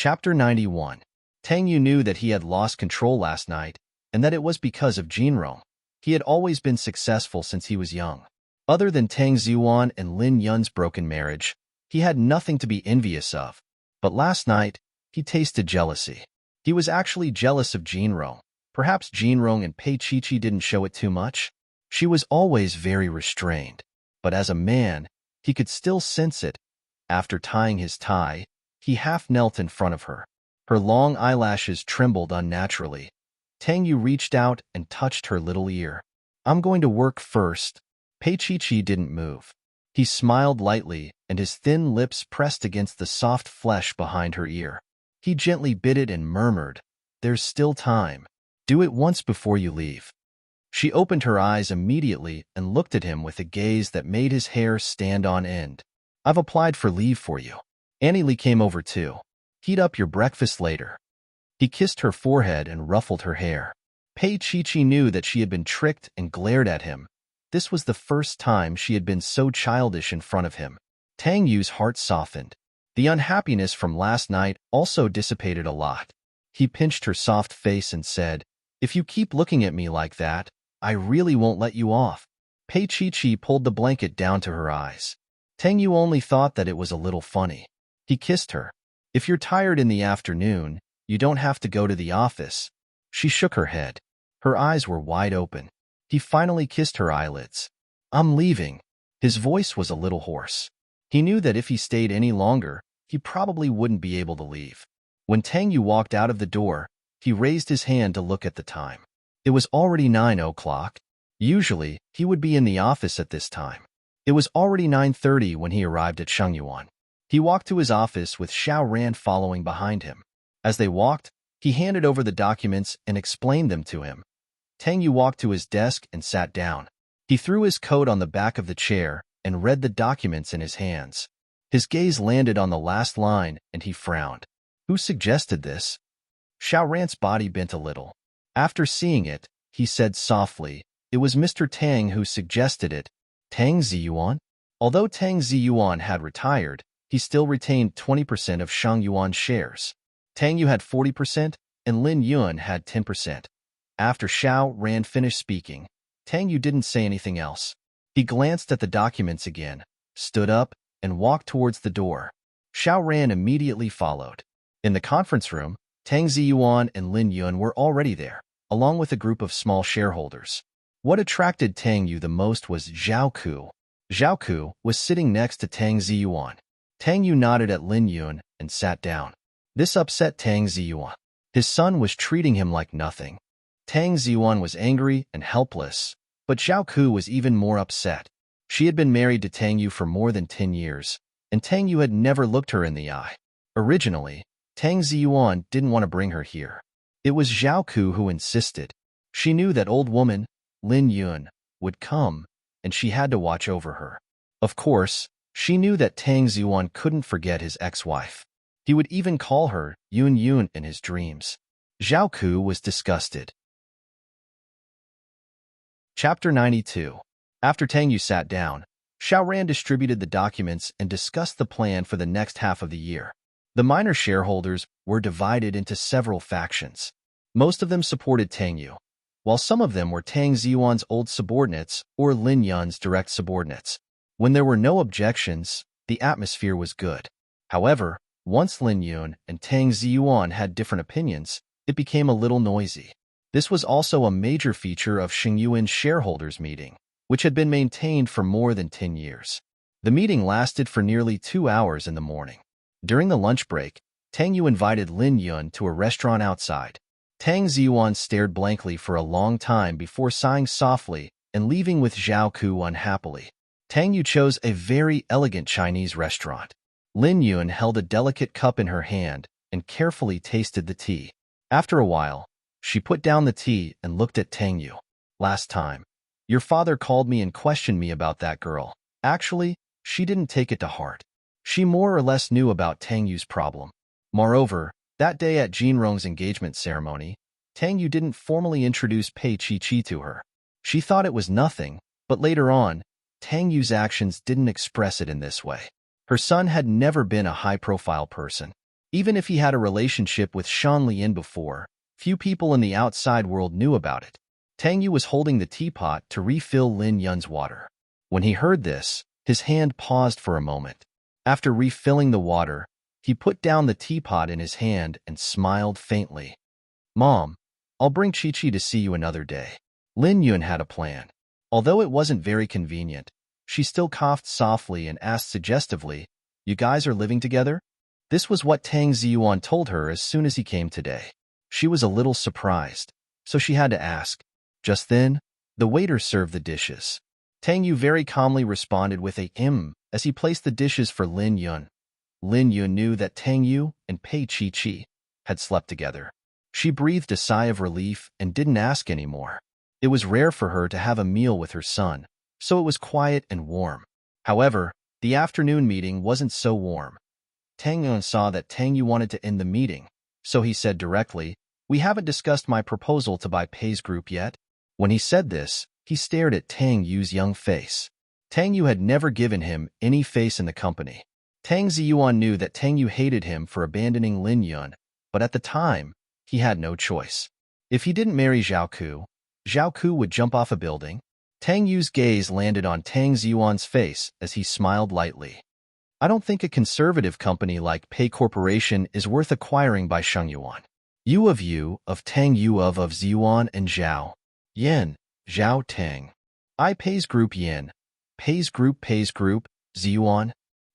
Chapter 91. Tang Yu knew that he had lost control last night, and that it was because of Jinrong. He had always been successful since he was young. Other than Tang Ziyuan and Lin Yun's broken marriage, he had nothing to be envious of. But last night, he tasted jealousy. He was actually jealous of Jinrong. Perhaps Jinrong and Pei Qiqi didn't show it too much. She was always very restrained. But as a man, he could still sense it. After tying his tie, he half knelt in front of her. Her long eyelashes trembled unnaturally. Tang Yu reached out and touched her little ear. "I'm going to work first." Pei Qiqi didn't move. He smiled lightly, and his thin lips pressed against the soft flesh behind her ear. He gently bit it and murmured, "There's still time. Do it once before you leave." She opened her eyes immediately and looked at him with a gaze that made his hair stand on end. "I've applied for leave for you. Annie Lee came over too. Heat up your breakfast later." He kissed her forehead and ruffled her hair. Pei Qiqi knew that she had been tricked and glared at him. This was the first time she had been so childish in front of him. Tang Yu's heart softened. The unhappiness from last night also dissipated a lot. He pinched her soft face and said, "If you keep looking at me like that, I really won't let you off." Pei Qiqi pulled the blanket down to her eyes. Tang Yu only thought that it was a little funny. He kissed her. "If you're tired in the afternoon, you don't have to go to the office." She shook her head. Her eyes were wide open. He finally kissed her eyelids. "I'm leaving." His voice was a little hoarse. He knew that if he stayed any longer, he probably wouldn't be able to leave. When Tang Yu walked out of the door, he raised his hand to look at the time. It was already 9 o'clock. Usually, he would be in the office at this time. It was already 9:30 when he arrived at Shengyuan. He walked to his office with Xiao Ran following behind him. As they walked, he handed over the documents and explained them to him. Tang Yu walked to his desk and sat down. He threw his coat on the back of the chair and read the documents in his hands. His gaze landed on the last line, and he frowned. Who suggested this? Xiao Ran's body bent a little. After seeing it, he said softly, "It was Mr. Tang who suggested it." Tang Ziyuan? Although Tang Ziyuan had retired, he still retained 20% of Shengyuan's shares. Tang Yu had 40%, and Lin Yun had 10%. After Xiao Ran finished speaking, Tang Yu didn't say anything else. He glanced at the documents again, stood up, and walked towards the door. Xiao Ran immediately followed. In the conference room, Tang Ziyuan and Lin Yun were already there, along with a group of small shareholders. What attracted Tang Yu the most was Zhao Ku. Zhao Ku was sitting next to Tang Ziyuan. Tang Yu nodded at Lin Yun and sat down. This upset Tang Ziyuan. His son was treating him like nothing. Tang Ziyuan was angry and helpless, but Zhao Ku was even more upset. She had been married to Tang Yu for more than 10 years, and Tang Yu had never looked her in the eye. Originally, Tang Ziyuan didn't want to bring her here. It was Zhao Ku who insisted. She knew that old woman, Lin Yun, would come, and she had to watch over her. Of course, she knew that Tang Ziyuan couldn't forget his ex-wife. He would even call her Yun Yun in his dreams. Zhao Ku was disgusted. Chapter 92. After Tang Yu sat down, Xiao Ran distributed the documents and discussed the plan for the next half of the year. The minor shareholders were divided into several factions. Most of them supported Tang Yu, while some of them were Tang Ziyuan's old subordinates or Lin Yun's direct subordinates. When there were no objections, the atmosphere was good. However, once Lin Yun and Tang Ziyuan had different opinions, it became a little noisy. This was also a major feature of Shengyuan's shareholders' meeting, which had been maintained for more than 10 years. The meeting lasted for nearly 2 hours in the morning. During the lunch break, Tang Yu invited Lin Yun to a restaurant outside. Tang Ziyuan stared blankly for a long time before sighing softly and leaving with Zhao Ku unhappily. Tang Yu chose a very elegant Chinese restaurant. Lin Yun held a delicate cup in her hand and carefully tasted the tea. After a while, she put down the tea and looked at Tang Yu. "Last time, your father called me and questioned me about that girl. Actually, she didn't take it to heart. She more or less knew about Tang Yu's problem. Moreover, that day at Jinrong's engagement ceremony, Tang Yu didn't formally introduce Pei Qiqi to her. She thought it was nothing, but later on, Tang Yu's actions didn't express it in this way. Her son had never been a high-profile person. Even if he had a relationship with Shan Lian before, few people in the outside world knew about it. Tang Yu was holding the teapot to refill Lin Yun's water. When he heard this, his hand paused for a moment. After refilling the water, he put down the teapot in his hand and smiled faintly. Mom, I'll bring Chi-Chi to see you another day. Lin Yun had a plan. Although it wasn't very convenient, she still coughed softly and asked suggestively, "You guys are living together?" This was what Tang Ziyuan told her as soon as he came today. She was a little surprised, so she had to ask. Just then, the waiter served the dishes. Tang Yu very calmly responded with a as he placed the dishes for Lin Yun. Lin Yun knew that Tang Yu and Pei Chi-Chi had slept together. She breathed a sigh of relief and didn't ask anymore. It was rare for her to have a meal with her son, so it was quiet and warm. However, the afternoon meeting wasn't so warm. Tang Yun saw that Tang Yu wanted to end the meeting, so he said directly, "We haven't discussed my proposal to buy Pei's group yet." When he said this, he stared at Tang Yu's young face. Tang Yu had never given him any face in the company. Tang Ziyuan knew that Tang Yu hated him for abandoning Lin Yun, but at the time, he had no choice. If he didn't marry Zhao Ku would jump off a building. Tang Yu's gaze landed on Tang Ziyuan's face as he smiled lightly. "I don't think a conservative company like Pei Corporation is worth acquiring by Sheng Yuan. You of Tang Yu of Ziyuan and Zhao Yin, Zhao Tang. I Pei's group Yin. Pei's group Ziyuan.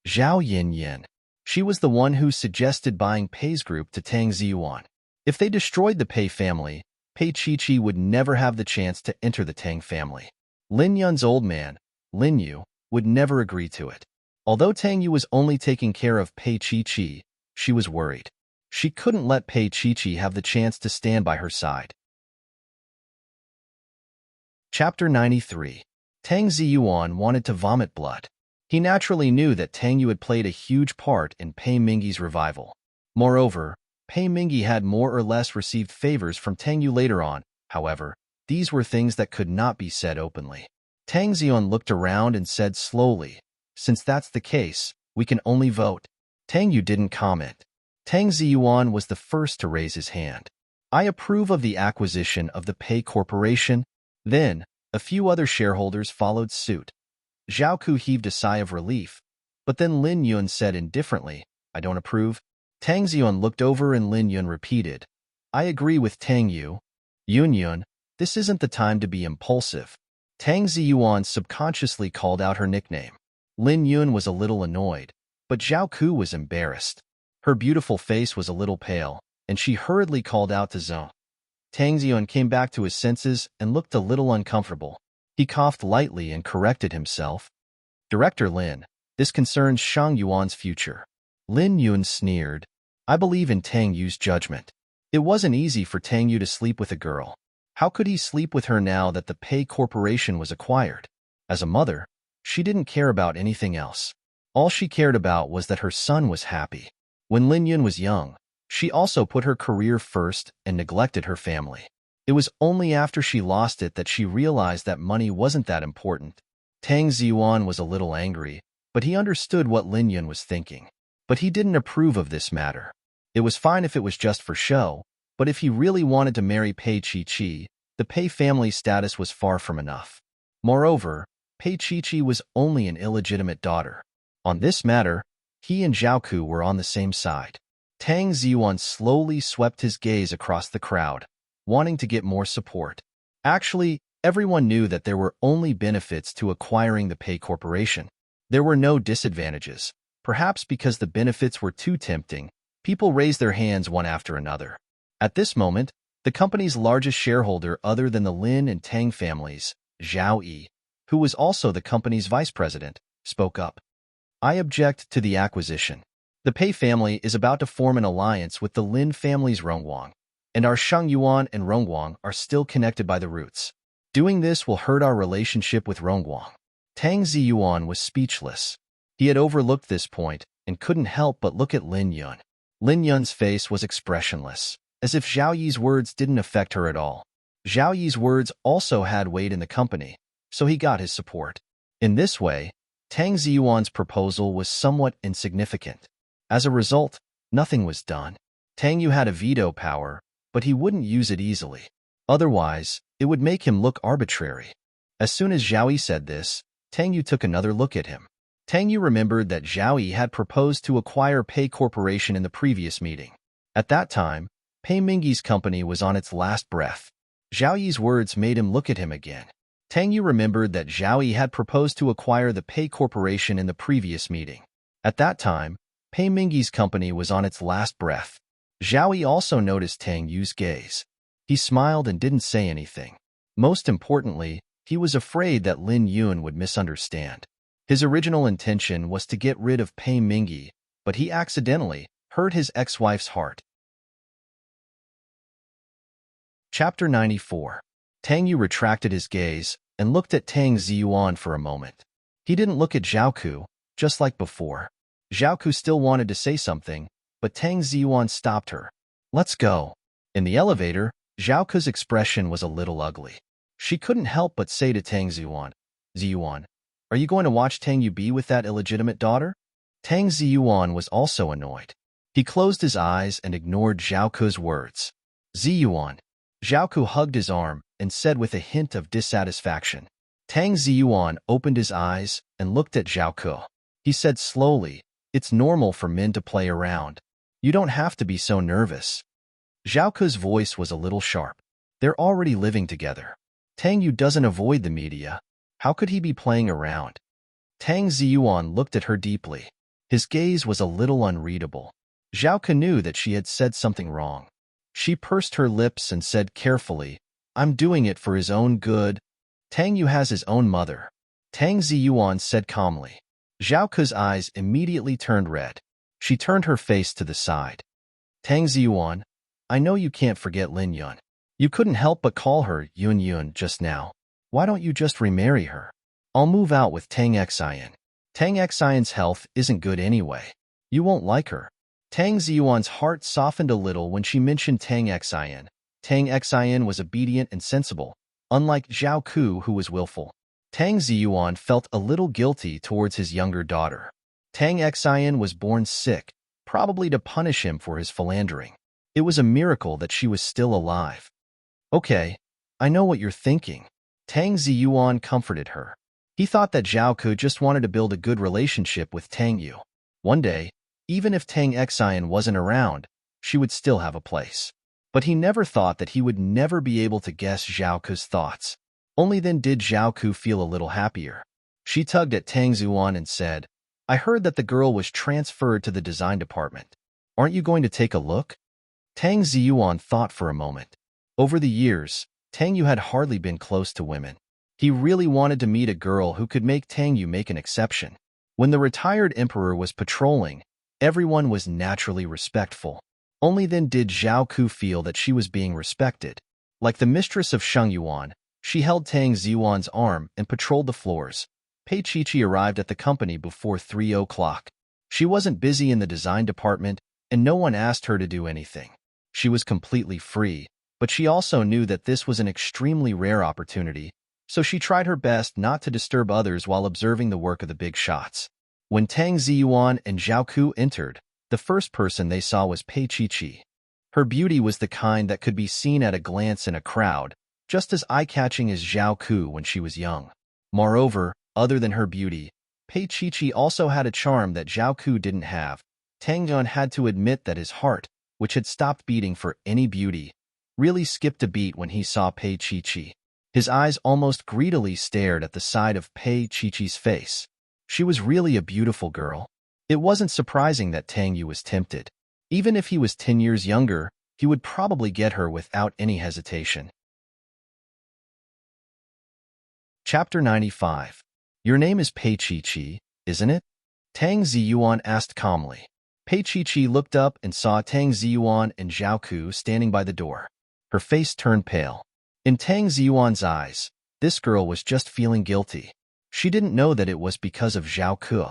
Zhao Yin. She was the one who suggested buying Pei's group to Tang Ziyuan. If they destroyed the Pei family, Pei Chi-Chi would never have the chance to enter the Tang family. Lin Yun's old man, Lin Yu, would never agree to it. Although Tang Yu was only taking care of Pei Chi-Chi, she was worried. She couldn't let Pei Chi-Chi have the chance to stand by her side. Chapter 93. Tang Ziyuan wanted to vomit blood. He naturally knew that Tang Yu had played a huge part in Pei Mingyi's revival. Moreover, Pei Mingyi had more or less received favors from Tang Yu later on. However, these were things that could not be said openly. Tang Ziyuan looked around and said slowly, "Since that's the case, we can only vote." Tang Yu didn't comment. Tang Ziyuan was the first to raise his hand. "I approve of the acquisition of the Pei Corporation." Then, a few other shareholders followed suit. Zhao Ku heaved a sigh of relief, but then Lin Yun said indifferently, "I don't approve." Tang Ziyuan looked over and Lin Yun repeated, "I agree with Tang Yu. Yun, this isn't the time to be impulsive." Tang Ziyuan subconsciously called out her nickname. Lin Yun was a little annoyed, but Zhao Ku was embarrassed. Her beautiful face was a little pale, and she hurriedly called out to Zhou. Tang Ziyuan came back to his senses and looked a little uncomfortable. He coughed lightly and corrected himself. "Director Lin, this concerns Shang Yuan's future." Lin Yun sneered. "I believe in Tang Yu's judgment." It wasn't easy for Tang Yu to sleep with a girl. How could he sleep with her now that the Pei Corporation was acquired? As a mother, she didn't care about anything else. All she cared about was that her son was happy. When Lin Yun was young, she also put her career first and neglected her family. It was only after she lost it that she realized that money wasn't that important. Tang Ziyuan was a little angry, but he understood what Lin Yun was thinking. But he didn't approve of this matter. It was fine if it was just for show, but if he really wanted to marry Pei Chi-Chi, the Pei family status was far from enough. Moreover, Pei Chi-Chi was only an illegitimate daughter. On this matter, he and Zhao Ku were on the same side. Tang Ziyuan slowly swept his gaze across the crowd, wanting to get more support. Actually, everyone knew that there were only benefits to acquiring the Pei Corporation. There were no disadvantages. Perhaps because the benefits were too tempting, people raised their hands one after another. At this moment, the company's largest shareholder other than the Lin and Tang families, Zhao Yi, who was also the company's vice president, spoke up. "I object to the acquisition. The Pei family is about to form an alliance with the Lin family's Rongguang, and our Shang Yuan and Rongguang are still connected by the roots. Doing this will hurt our relationship with Rongguang." Tang Ziyuan was speechless. He had overlooked this point and couldn't help but look at Lin Yun. Lin Yun's face was expressionless, as if Zhao Yi's words didn't affect her at all. Zhao Yi's words also had weight in the company, so he got his support. In this way, Tang Ziyuan's proposal was somewhat insignificant. As a result, Nothing was done. Tang Yu had a veto power, but he wouldn't use it easily. Otherwise, it would make him look arbitrary. As soon as Zhao Yi said this, Tang Yu took another look at him. Tang Yu remembered that Zhao Yi had proposed to acquire Pei Corporation in the previous meeting. At that time, Pei Mingyi's company was on its last breath. Zhao Yi's words made him look at him again. Tang Yu remembered that Zhao Yi had proposed to acquire the Pei Corporation in the previous meeting. At that time, Pei Mingyi's company was on its last breath. Zhao Yi also noticed Tang Yu's gaze. He smiled and didn't say anything. Most importantly, he was afraid that Lin Yun would misunderstand. His original intention was to get rid of Pei Mingyi, but he accidentally hurt his ex-wife's heart. Chapter 94. Tang Yu retracted his gaze and looked at Tang Ziyuan for a moment. He didn't look at Zhao Ku, just like before. Zhao Ku still wanted to say something, but Tang Ziyuan stopped her. Let's go. In the elevator, Zhao Ku's expression was a little ugly. She couldn't help but say to Tang Ziyuan, Ziyuan, are you going to watch Tang Yu be with that illegitimate daughter? Tang Ziyuan was also annoyed. He closed his eyes and ignored Zhao Ku's words. Ziyuan. Zhao Ku hugged his arm and said with a hint of dissatisfaction. Tang Ziyuan opened his eyes and looked at Zhao Ku. He said slowly, it's normal for men to play around. You don't have to be so nervous. Zhao Ku's voice was a little sharp. They're already living together. Tang Yu doesn't avoid the media. How could he be playing around? Tang Ziyuan looked at her deeply. His gaze was a little unreadable. Zhao Ku knew that she had said something wrong. She pursed her lips and said carefully, I'm doing it for his own good. Tang Yu has his own mother. Tang Ziyuan said calmly. Zhao Ku's eyes immediately turned red. She turned her face to the side. Tang Ziyuan, I know you can't forget Lin Yun. You couldn't help but call her Yun Yun just now. Why don't you just remarry her? I'll move out with Tang Xian. Tang Xian's health isn't good anyway. You won't like her. Tang Ziyuan's heart softened a little when she mentioned Tang Xian. Tang Xian was obedient and sensible, unlike Zhao Ku who was willful. Tang Ziyuan felt a little guilty towards his younger daughter. Tang Xian was born sick, probably to punish him for his philandering. It was a miracle that she was still alive. Okay, I know what you're thinking. Tang Ziyuan comforted her. He thought that Zhao Ku just wanted to build a good relationship with Tang Yu. One day, even if Tang Xian wasn't around, she would still have a place. But he never thought that he would never be able to guess Zhao Ku's thoughts. Only then did Zhao Ku feel a little happier. She tugged at Tang Ziyuan and said, I heard that the girl was transferred to the design department. Aren't you going to take a look? Tang Ziyuan thought for a moment. Over the years, Tang Yu had hardly been close to women. He really wanted to meet a girl who could make Tang Yu make an exception. When the retired emperor was patrolling, everyone was naturally respectful. Only then did Zhao Ku feel that she was being respected. Like the mistress of Shengyuan, she held Tang Ziyuan's arm and patrolled the floors. Pei Qiqi arrived at the company before 3 o'clock. She wasn't busy in the design department, and no one asked her to do anything. She was completely free, but she also knew that this was an extremely rare opportunity, so she tried her best not to disturb others while observing the work of the big shots. When Tang Ziyuan and Zhao Ku entered, the first person they saw was Pei Qiqi. Her beauty was the kind that could be seen at a glance in a crowd, just as eye-catching as Zhao Ku when she was young. Moreover, other than her beauty, Pei Qiqi also had a charm that Zhao Ku didn't have. Tang Yun had to admit that his heart, which had stopped beating for any beauty, really skipped a beat when he saw Pei Qiqi. His eyes almost greedily stared at the side of Pei Qiqi's face. She was really a beautiful girl. It wasn't surprising that Tang Yu was tempted. Even if he was 10 years younger, he would probably get her without any hesitation. Chapter 95. Your name is Pei Qiqi, isn't it? Tang Ziyuan asked calmly. Pei Qiqi looked up and saw Tang Ziyuan and Zhao Ku standing by the door. Her face turned pale. In Tang Ziyuan's eyes, this girl was just feeling guilty. She didn't know that it was because of Zhao Ku.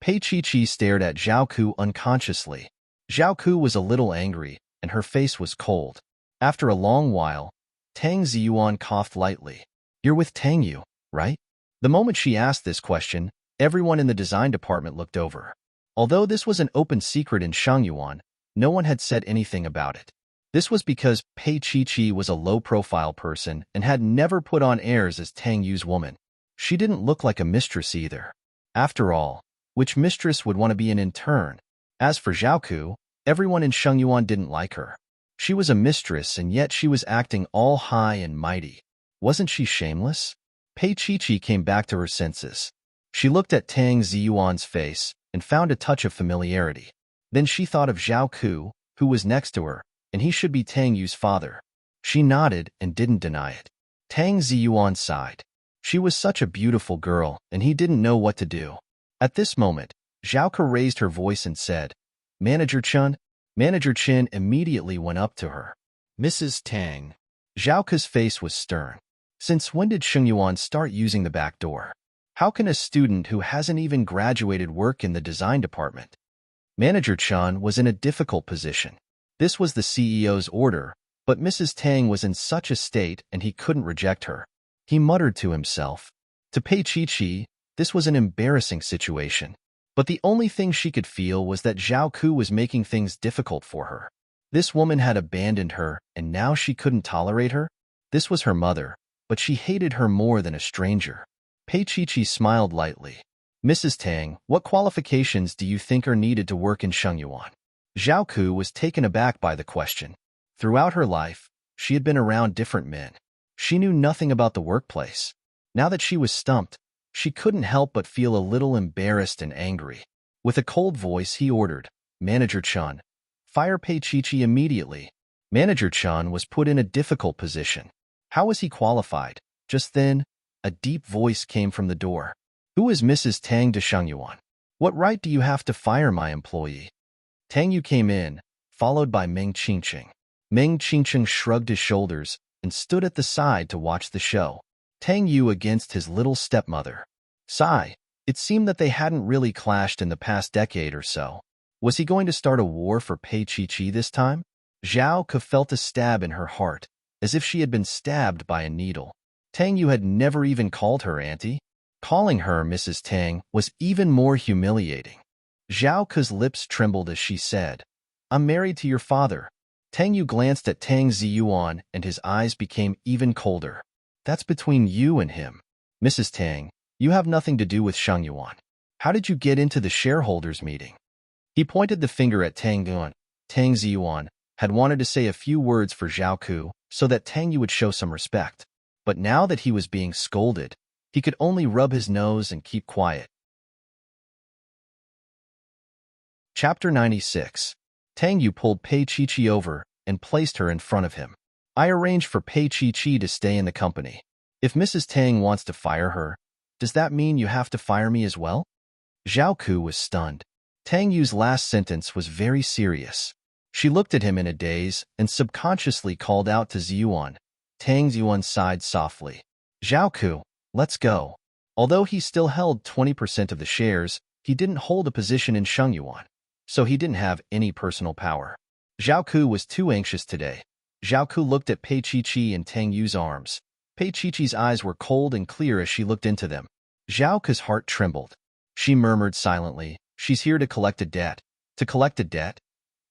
Pei Qiqi stared at Zhao Ku unconsciously. Zhao Ku was a little angry, and her face was cold. After a long while, Tang Ziyuan coughed lightly. You're with Tang Yu, right? The moment she asked this question, everyone in the design department looked over. Although this was an open secret in Shengyuan, no one had said anything about it. This was because Pei Chi was a low-profile person and had never put on airs as Tang Yu's woman. She didn't look like a mistress either. After all, which mistress would want to be an intern? As for Zhao Ku, everyone in Shengyuan didn't like her. She was a mistress, and yet she was acting all high and mighty. Wasn't she shameless? Pei Chi came back to her senses. She looked at Tang Ziyuan's face and found a touch of familiarity. Then she thought of Zhao Ku, who was next to her, and he should be Tang Yu's father. She nodded and didn't deny it. Tang Ziyuan sighed. She was such a beautiful girl, and he didn't know what to do. At this moment, Zhao Ku raised her voice and said, "Manager Chun." Manager Chin immediately went up to her. "Mrs. Tang." Zhao Ku's face was stern. Since when did Shengyuan start using the back door? How can a student who hasn't even graduated work in the design department? Manager Chun was in a difficult position. This was the CEO's order, but Mrs. Tang was in such a state and he couldn't reject her. He muttered to himself. To Pei Chi, this was an embarrassing situation. But the only thing she could feel was that Zhao Ku was making things difficult for her. This woman had abandoned her, and now she couldn't tolerate her? This was her mother, but she hated her more than a stranger. Pei Chi smiled lightly. "Mrs. Tang, what qualifications do you think are needed to work in Shengyuan?" Zhao Ku was taken aback by the question. Throughout her life, she had been around different men. She knew nothing about the workplace. Now that she was stumped, she couldn't help but feel a little embarrassed and angry. With a cold voice, he ordered, "Manager Chun, fire Pei Chi immediately." Manager Chun was put in a difficult position. How was he qualified? Just then, a deep voice came from the door. "Who is Mrs. Tang de Shengyuan? What right do you have to fire my employee?" Tang Yu came in, followed by Meng Qingqing. Meng Qingqing shrugged his shoulders and stood at the side to watch the show. Tang Yu against his little stepmother. Sigh. It seemed that they hadn't really clashed in the past decade or so. Was he going to start a war for Pei Chi this time? Zhao Ke felt a stab in her heart, as if she had been stabbed by a needle. Tang Yu had never even called her auntie. Calling her Mrs. Tang was even more humiliating. Zhao Ke's lips trembled as she said, "I'm married to your father." Tang Yu glanced at Tang Ziyuan and his eyes became even colder. "That's between you and him. Mrs. Tang, you have nothing to do with Shengyuan. How did you get into the shareholders' meeting?" He pointed the finger at Tang Yuan. Tang Ziyuan had wanted to say a few words for Zhao Ku so that Tang Yu would show some respect. But now that he was being scolded, he could only rub his nose and keep quiet. Chapter 96. Tang Yu pulled Pei Chi over and placed her in front of him. "I arranged for Pei Chi to stay in the company. If Mrs. Tang wants to fire her, does that mean you have to fire me as well?" Zhao Ku was stunned. Tang Yu's last sentence was very serious. She looked at him in a daze and subconsciously called out to Ziyuan. Tang Ziyuan sighed softly. "Zhao Ku, let's go." Although he still held 20% of the shares, he didn't hold a position in Shengyuan, so he didn't have any personal power. Zhao Ku was too anxious today. Zhao Ku looked at Pei Chi in Tang Yu's arms. Pei Chi's eyes were cold and clear as she looked into them. Zhao Ku's heart trembled. She murmured silently, "She's here to collect a debt." To collect a debt?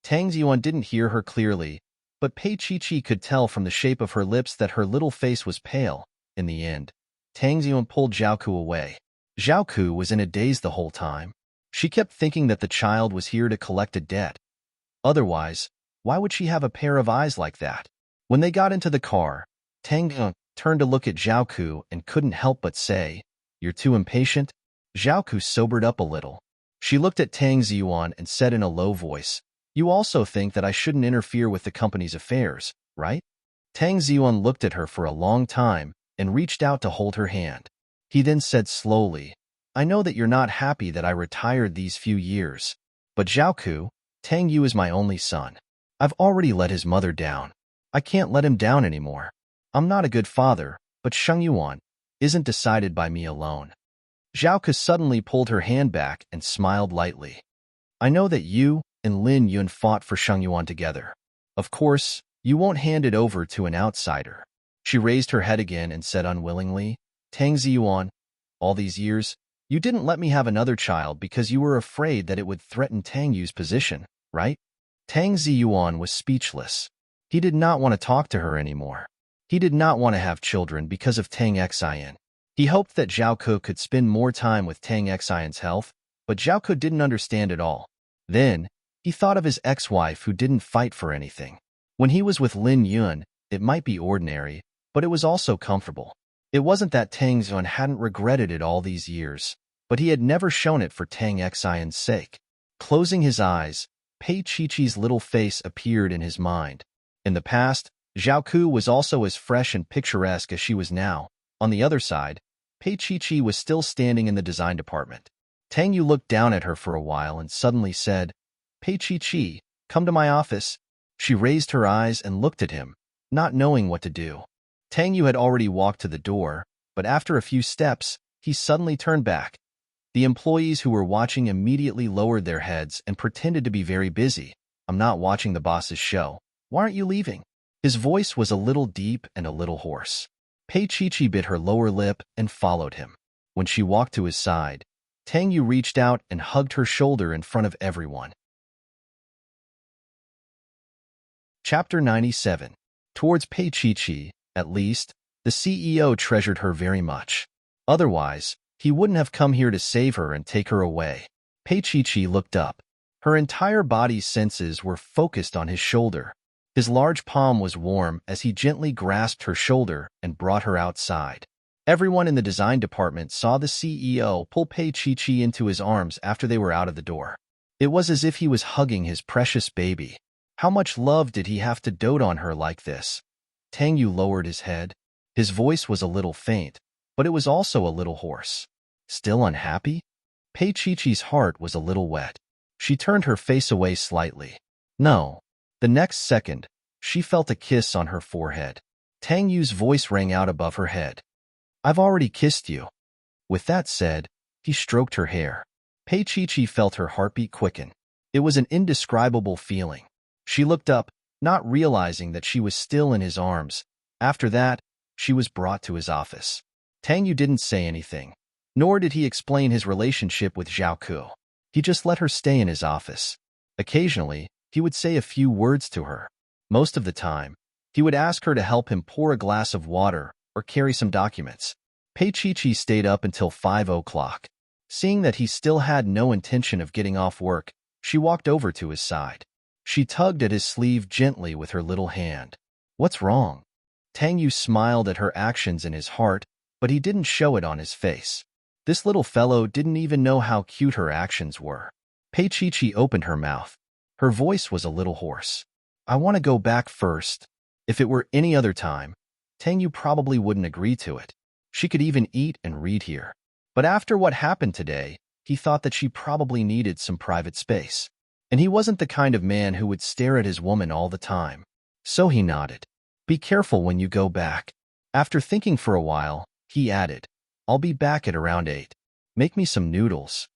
Tang Ziyuan didn't hear her clearly, but Pei Chi could tell from the shape of her lips that her little face was pale. In the end, Tang Ziyuan pulled Zhao Ku away. Zhao Ku was in a daze the whole time. She kept thinking that the child was here to collect a debt. Otherwise, why would she have a pair of eyes like that? When they got into the car, Tang Ziyuan turned to look at Zhao Ku and couldn't help but say, "You're too impatient?" Zhao Ku sobered up a little. She looked at Tang Ziyuan and said in a low voice, "You also think that I shouldn't interfere with the company's affairs, right?" Tang Ziyuan looked at her for a long time and reached out to hold her hand. He then said slowly, "I know that you're not happy that I retired these few years, but Zhao Ku, Tang Yu is my only son. I've already let his mother down. I can't let him down anymore. I'm not a good father, but Shengyuan isn't decided by me alone." Zhao Ku suddenly pulled her hand back and smiled lightly. "I know that you and Lin Yun fought for Shengyuan together. Of course, you won't hand it over to an outsider." She raised her head again and said unwillingly, "Tang Ziyuan, all these years, you didn't let me have another child because you were afraid that it would threaten Tang Yu's position, right?" Tang Ziyuan was speechless. He did not want to talk to her anymore. He did not want to have children because of Tang Xian. He hoped that Zhao Ke could spend more time with Tang Xian's health, but Zhao Ke didn't understand at all. Then, he thought of his ex-wife who didn't fight for anything. When he was with Lin Yun, it might be ordinary, but it was also comfortable. It wasn't that Tang Ziyuan hadn't regretted it all these years, but he had never shown it for Tang Xian's sake. Closing his eyes, Pei Chi-Chi's little face appeared in his mind. In the past, Zhao Ke was also as fresh and picturesque as she was now. On the other side, Pei Chi-Chi was still standing in the design department. Tang Yu looked down at her for a while and suddenly said, "Pei Chi-Chi, come to my office." She raised her eyes and looked at him, not knowing what to do. Tang Yu had already walked to the door, but after a few steps, he suddenly turned back. The employees who were watching immediately lowered their heads and pretended to be very busy. "I'm not watching the boss's show. Why aren't you leaving?" His voice was a little deep and a little hoarse. Pei Chi-Chi bit her lower lip and followed him. When she walked to his side, Tang Yu reached out and hugged her shoulder in front of everyone. Chapter 97. Towards Pei Chi-Chi, at least, the CEO treasured her very much. Otherwise, he wouldn't have come here to save her and take her away. Pei Chi-Chi looked up. Her entire body's senses were focused on his shoulder. His large palm was warm as he gently grasped her shoulder and brought her outside. Everyone in the design department saw the CEO pull Pei Chi-Chi into his arms after they were out of the door. It was as if he was hugging his precious baby. How much love did he have to dote on her like this? Tang Yu lowered his head. His voice was a little faint, but it was also a little hoarse. Still unhappy? Pei Chi-Chi's heart was a little wet. She turned her face away slightly. No. The next second, she felt a kiss on her forehead. Tang Yu's voice rang out above her head. "I've already kissed you." With that said, he stroked her hair. Pei Chi-Chi felt her heartbeat quicken. It was an indescribable feeling. She looked up, not realizing that she was still in his arms. After that, she was brought to his office. Tang Yu didn't say anything, nor did he explain his relationship with Zhao Ke. He just let her stay in his office. Occasionally, he would say a few words to her. Most of the time, he would ask her to help him pour a glass of water or carry some documents. Pei Chi-Chi stayed up until 5 o'clock. Seeing that he still had no intention of getting off work, she walked over to his side. She tugged at his sleeve gently with her little hand. "What's wrong?" Tang Yu smiled at her actions in his heart, but he didn't show it on his face. This little fellow didn't even know how cute her actions were. Pei Chi-Chi opened her mouth. Her voice was a little hoarse. "I want to go back first." If it were any other time, Tang Yu probably wouldn't agree to it. She could even eat and read here. But after what happened today, he thought that she probably needed some private space. And he wasn't the kind of man who would stare at his woman all the time. So he nodded. "Be careful when you go back." After thinking for a while, he added, "I'll be back at around 8. Make me some noodles."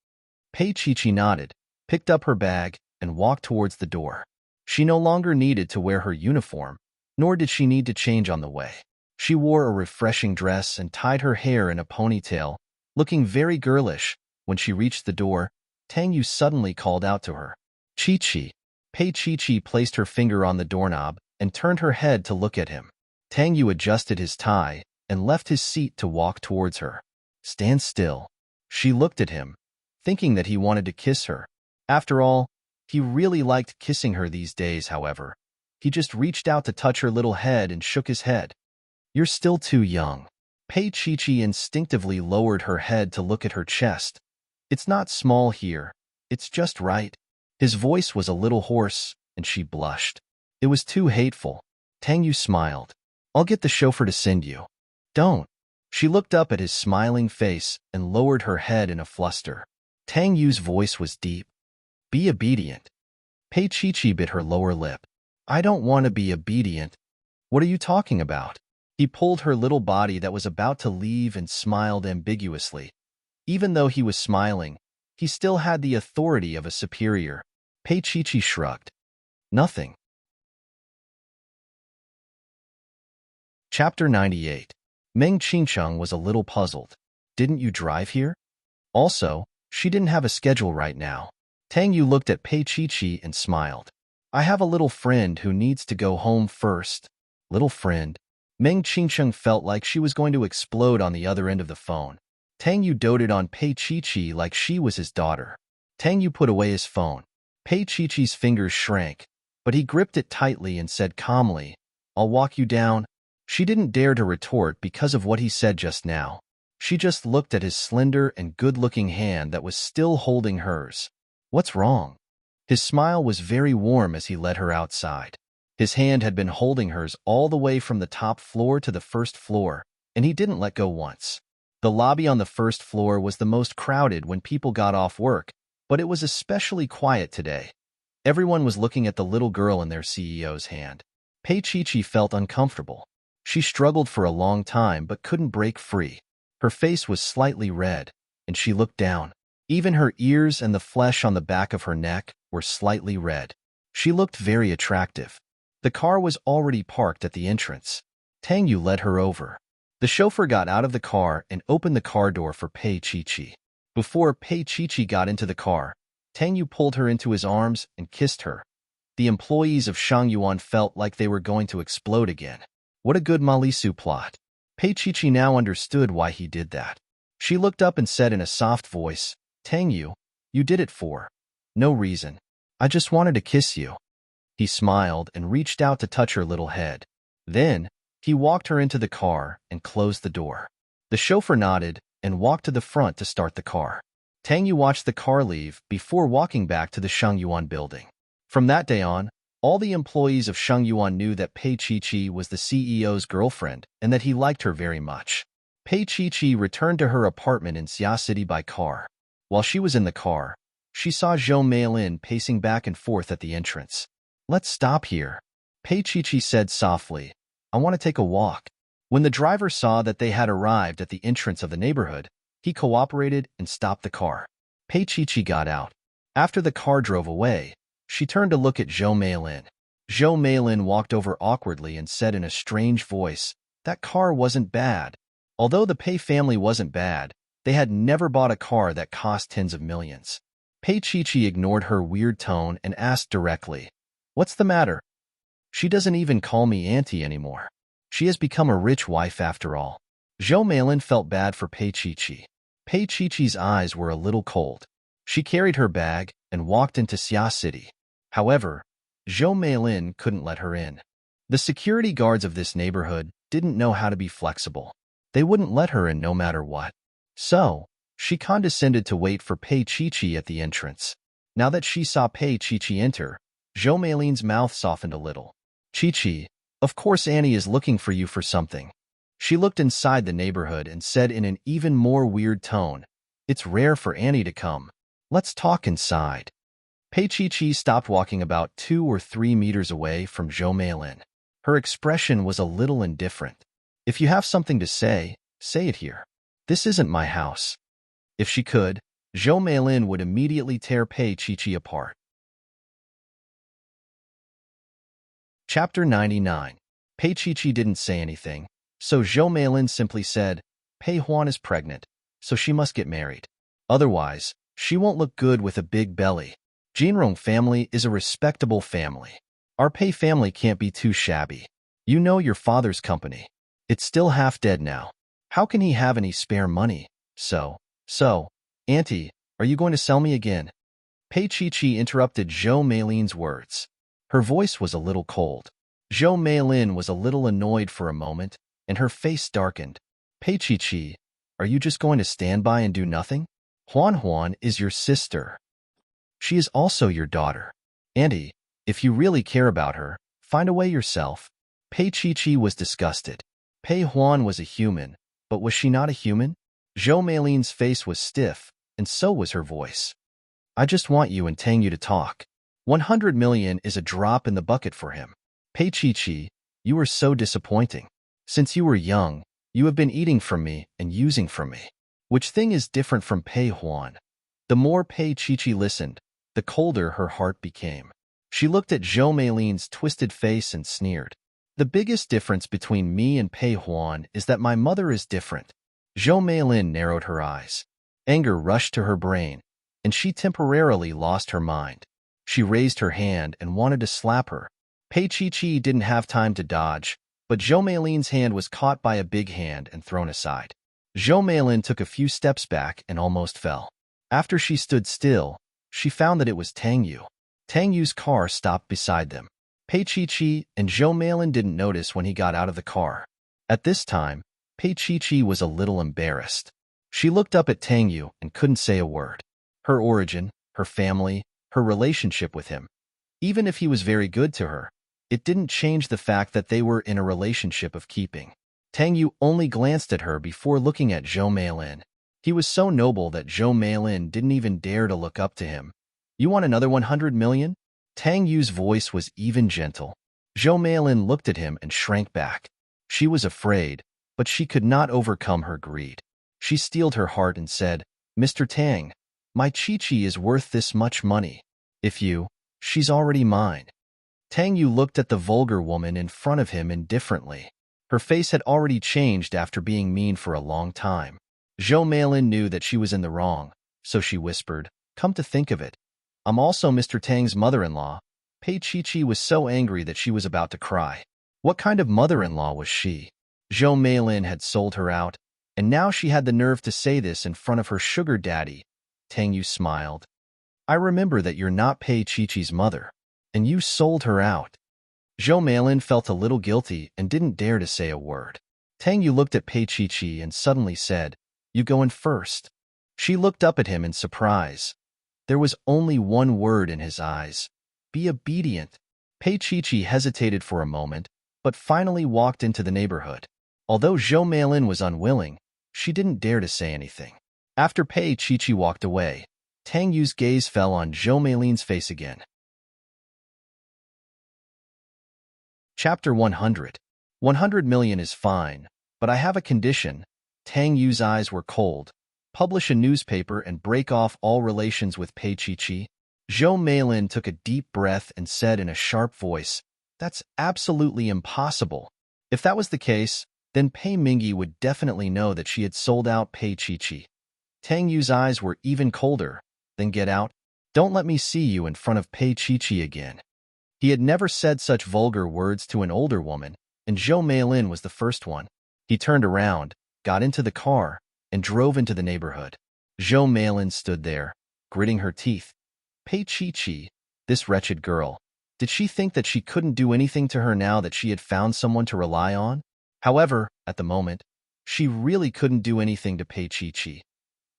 Pei Chi-Chi nodded, picked up her bag, and walked towards the door. She no longer needed to wear her uniform, nor did she need to change on the way. She wore a refreshing dress and tied her hair in a ponytail, looking very girlish. When she reached the door, Tang Yu suddenly called out to her. "Chi-Chi." Pei Chi-Chi placed her finger on the doorknob and turned her head to look at him. Tang Yu adjusted his tie and left his seat to walk towards her. "Stand still." She looked at him, thinking that he wanted to kiss her. After all, he really liked kissing her these days, however. He just reached out to touch her little head and shook his head. "You're still too young." Pei Chi-Chi instinctively lowered her head to look at her chest. "It's not small here. It's just right." His voice was a little hoarse, and she blushed. It was too hateful. Tang Yu smiled. "I'll get the chauffeur to send you." "Don't." She looked up at his smiling face and lowered her head in a fluster. Tang Yu's voice was deep. "Be obedient." Pei Chi-Chi bit her lower lip. "I don't want to be obedient." "What are you talking about?" He pulled her little body that was about to leave and smiled ambiguously. Even though he was smiling, he still had the authority of a superior. Pei Chi-Chi shrugged. "Nothing." Chapter 98. Meng Qingcheng was a little puzzled. "Didn't you drive here?" Also, she didn't have a schedule right now. Tang Yu looked at Pei Chi-Chi and smiled. I have a little friend who needs to go home first. Little friend. Meng Qingsheng felt like she was going to explode on the other end of the phone. Tang Yu doted on Pei Chi-Chi like she was his daughter. Tang Yu put away his phone. Pei Chi-Chi's fingers shrank, but he gripped it tightly and said calmly, "I'll walk you down." She didn't dare to retort because of what he said just now. She just looked at his slender and good-looking hand that was still holding hers. What's wrong? His smile was very warm as he led her outside. His hand had been holding hers all the way from the top floor to the first floor, and he didn't let go once. The lobby on the first floor was the most crowded when people got off work, but it was especially quiet today. Everyone was looking at the little girl in their CEO's hand. Pei Chi-Chi felt uncomfortable. She struggled for a long time but couldn't break free. Her face was slightly red, and she looked down. Even her ears and the flesh on the back of her neck were slightly red. She looked very attractive. The car was already parked at the entrance. Tang Yu led her over. The chauffeur got out of the car and opened the car door for Pei Chi-Chi. Before Pei Chi-Chi got into the car, Tang Yu pulled her into his arms and kissed her. The employees of Shangyuan felt like they were going to explode again. What a good Malisu plot. Pei Chi-Chi now understood why he did that. She looked up and said in a soft voice, "Tang Yu, you did it for no reason. I just wanted to kiss you." He smiled and reached out to touch her little head. Then, he walked her into the car and closed the door. The chauffeur nodded and walked to the front to start the car. Tang Yu watched the car leave before walking back to the Shangyuan building. From that day on, all the employees of Shangyuan knew that Pei Chi-Chi was the CEO's girlfriend and that he liked her very much. Pei Chi-Chi returned to her apartment in Xia City by car. While she was in the car, she saw Zhou Meilin pacing back and forth at the entrance. "Let's stop here," Pei Chi-Chi said softly. "I want to take a walk." When the driver saw that they had arrived at the entrance of the neighborhood, he cooperated and stopped the car. Pei Chi-Chi got out. After the car drove away, she turned to look at Zhou Meilin. Zhou Meilin walked over awkwardly and said in a strange voice, "That car wasn't bad." Although the Pei family wasn't bad, they had never bought a car that cost tens of millions. Pei Chi-Chi ignored her weird tone and asked directly, "What's the matter?" "She doesn't even call me auntie anymore. She has become a rich wife after all." Zhou Meilin felt bad for Pei Chi-Chi. Pei Chi-Chi's eyes were a little cold. She carried her bag and walked into Xia City. However, Zhou Meilin couldn't let her in. The security guards of this neighborhood didn't know how to be flexible. They wouldn't let her in no matter what. So, she condescended to wait for Pei Chi-Chi at the entrance. Now that she saw Pei Chi-Chi enter, Zhou Meilin's mouth softened a little. "Chi-Chi, of course Annie is looking for you for something." She looked inside the neighborhood and said in an even more weird tone, "It's rare for Annie to come. Let's talk inside." Pei Chi-Chi stopped walking about 2 or 3 meters away from Zhou Meilin. Her expression was a little indifferent. "If you have something to say it here. This isn't my house." If she could, Zhou Meilin would immediately tear Pei Chi-Chi apart. Chapter 99. Pei Chi-Chi didn't say anything, so Zhou Meilin simply said, "Pei Huan is pregnant, so she must get married. Otherwise, she won't look good with a big belly. Jinrong family is a respectable family. Our Pei family can't be too shabby. You know your father's company. It's still half dead now. How can he have any spare money? So, Auntie, are you going to sell me again?" Pei Chi-Chi interrupted Zhou Meilin's words. Her voice was a little cold. Zhou Meilin was a little annoyed for a moment, and her face darkened. "Pei Chi-Chi, are you just going to stand by and do nothing? Huan is your sister. She is also your daughter. Auntie, if you really care about her, find a way yourself." Pei Chi-Chi was disgusted. Pei Huan was a human, but was she not a human? Zhou Meilin's face was stiff, and so was her voice. "I just want you and Tang Yu to talk. 100 million is a drop in the bucket for him. Pei Chi-Chi, you are so disappointing. Since you were young, you have been eating from me and using from me. Which thing is different from Pei Huan?" The more Pei Chi-Chi listened, the colder her heart became. She looked at Zhou Meilin's twisted face and sneered. "The biggest difference between me and Pei Huan is that my mother is different." Zhou Meilin narrowed her eyes. Anger rushed to her brain, and she temporarily lost her mind. She raised her hand and wanted to slap her. Pei Chi didn't have time to dodge, but Zhou Meilin's hand was caught by a big hand and thrown aside. Zhou Meilin took a few steps back and almost fell. After she stood still, she found that it was Tang Yu. Tang Yu's car stopped beside them. Pei Chi and Zhou Meilin didn't notice when he got out of the car. At this time, Pei Chi was a little embarrassed. She looked up at Tang Yu and couldn't say a word. Her origin, her family, her relationship with him. Even if he was very good to her, it didn't change the fact that they were in a relationship of keeping. Tang Yu only glanced at her before looking at Zhou Meilin. He was so noble that Zhou Meilin didn't even dare to look up to him. You want another 100 million? Tang Yu's voice was even gentle. Zhou Meilin looked at him and shrank back. She was afraid, but she could not overcome her greed. She steeled her heart and said, Mr. Tang, my Chi-Chi is worth this much money. She's already mine. Tang Yu looked at the vulgar woman in front of him indifferently. Her face had already changed after being mean for a long time. Zhou Meilin knew that she was in the wrong, so she whispered, Come to think of it, I'm also Mr. Tang's mother-in-law. Pei Chi was so angry that she was about to cry. What kind of mother-in-law was she? Zhou Meilin had sold her out, and now she had the nerve to say this in front of her sugar daddy. Tang Yu smiled. I remember that you're not Pei Chi's mother, and you sold her out. Zhou Meilin felt a little guilty and didn't dare to say a word. Tang Yu looked at Pei Chi and suddenly said, You go in first. She looked up at him in surprise. There was only one word in his eyes. Be obedient. Pei Chi hesitated for a moment, but finally walked into the neighborhood. Although Zhou Meilin was unwilling, she didn't dare to say anything. After Pei Chi walked away, Tang Yu's gaze fell on Zhou Meilin's face again. Chapter 100. 100 million is fine, but I have a condition. Tang Yu's eyes were cold. Publish a newspaper and break off all relations with Pei Chi. Zhou Meilin took a deep breath and said in a sharp voice, That's absolutely impossible. If that was the case, then Pei Mingyi would definitely know that she had sold out Pei Chi. Tang Yu's eyes were even colder. Then get out. Don't let me see you in front of Pei Chi again. He had never said such vulgar words to an older woman, and Zhou Meilin was the first one. He turned around, got into the car, and drove into the neighborhood. Zhou Meilin stood there, gritting her teeth. Pei Chi, this wretched girl, did she think that she couldn't do anything to her now that she had found someone to rely on? However, at the moment, she really couldn't do anything to Pei Chi.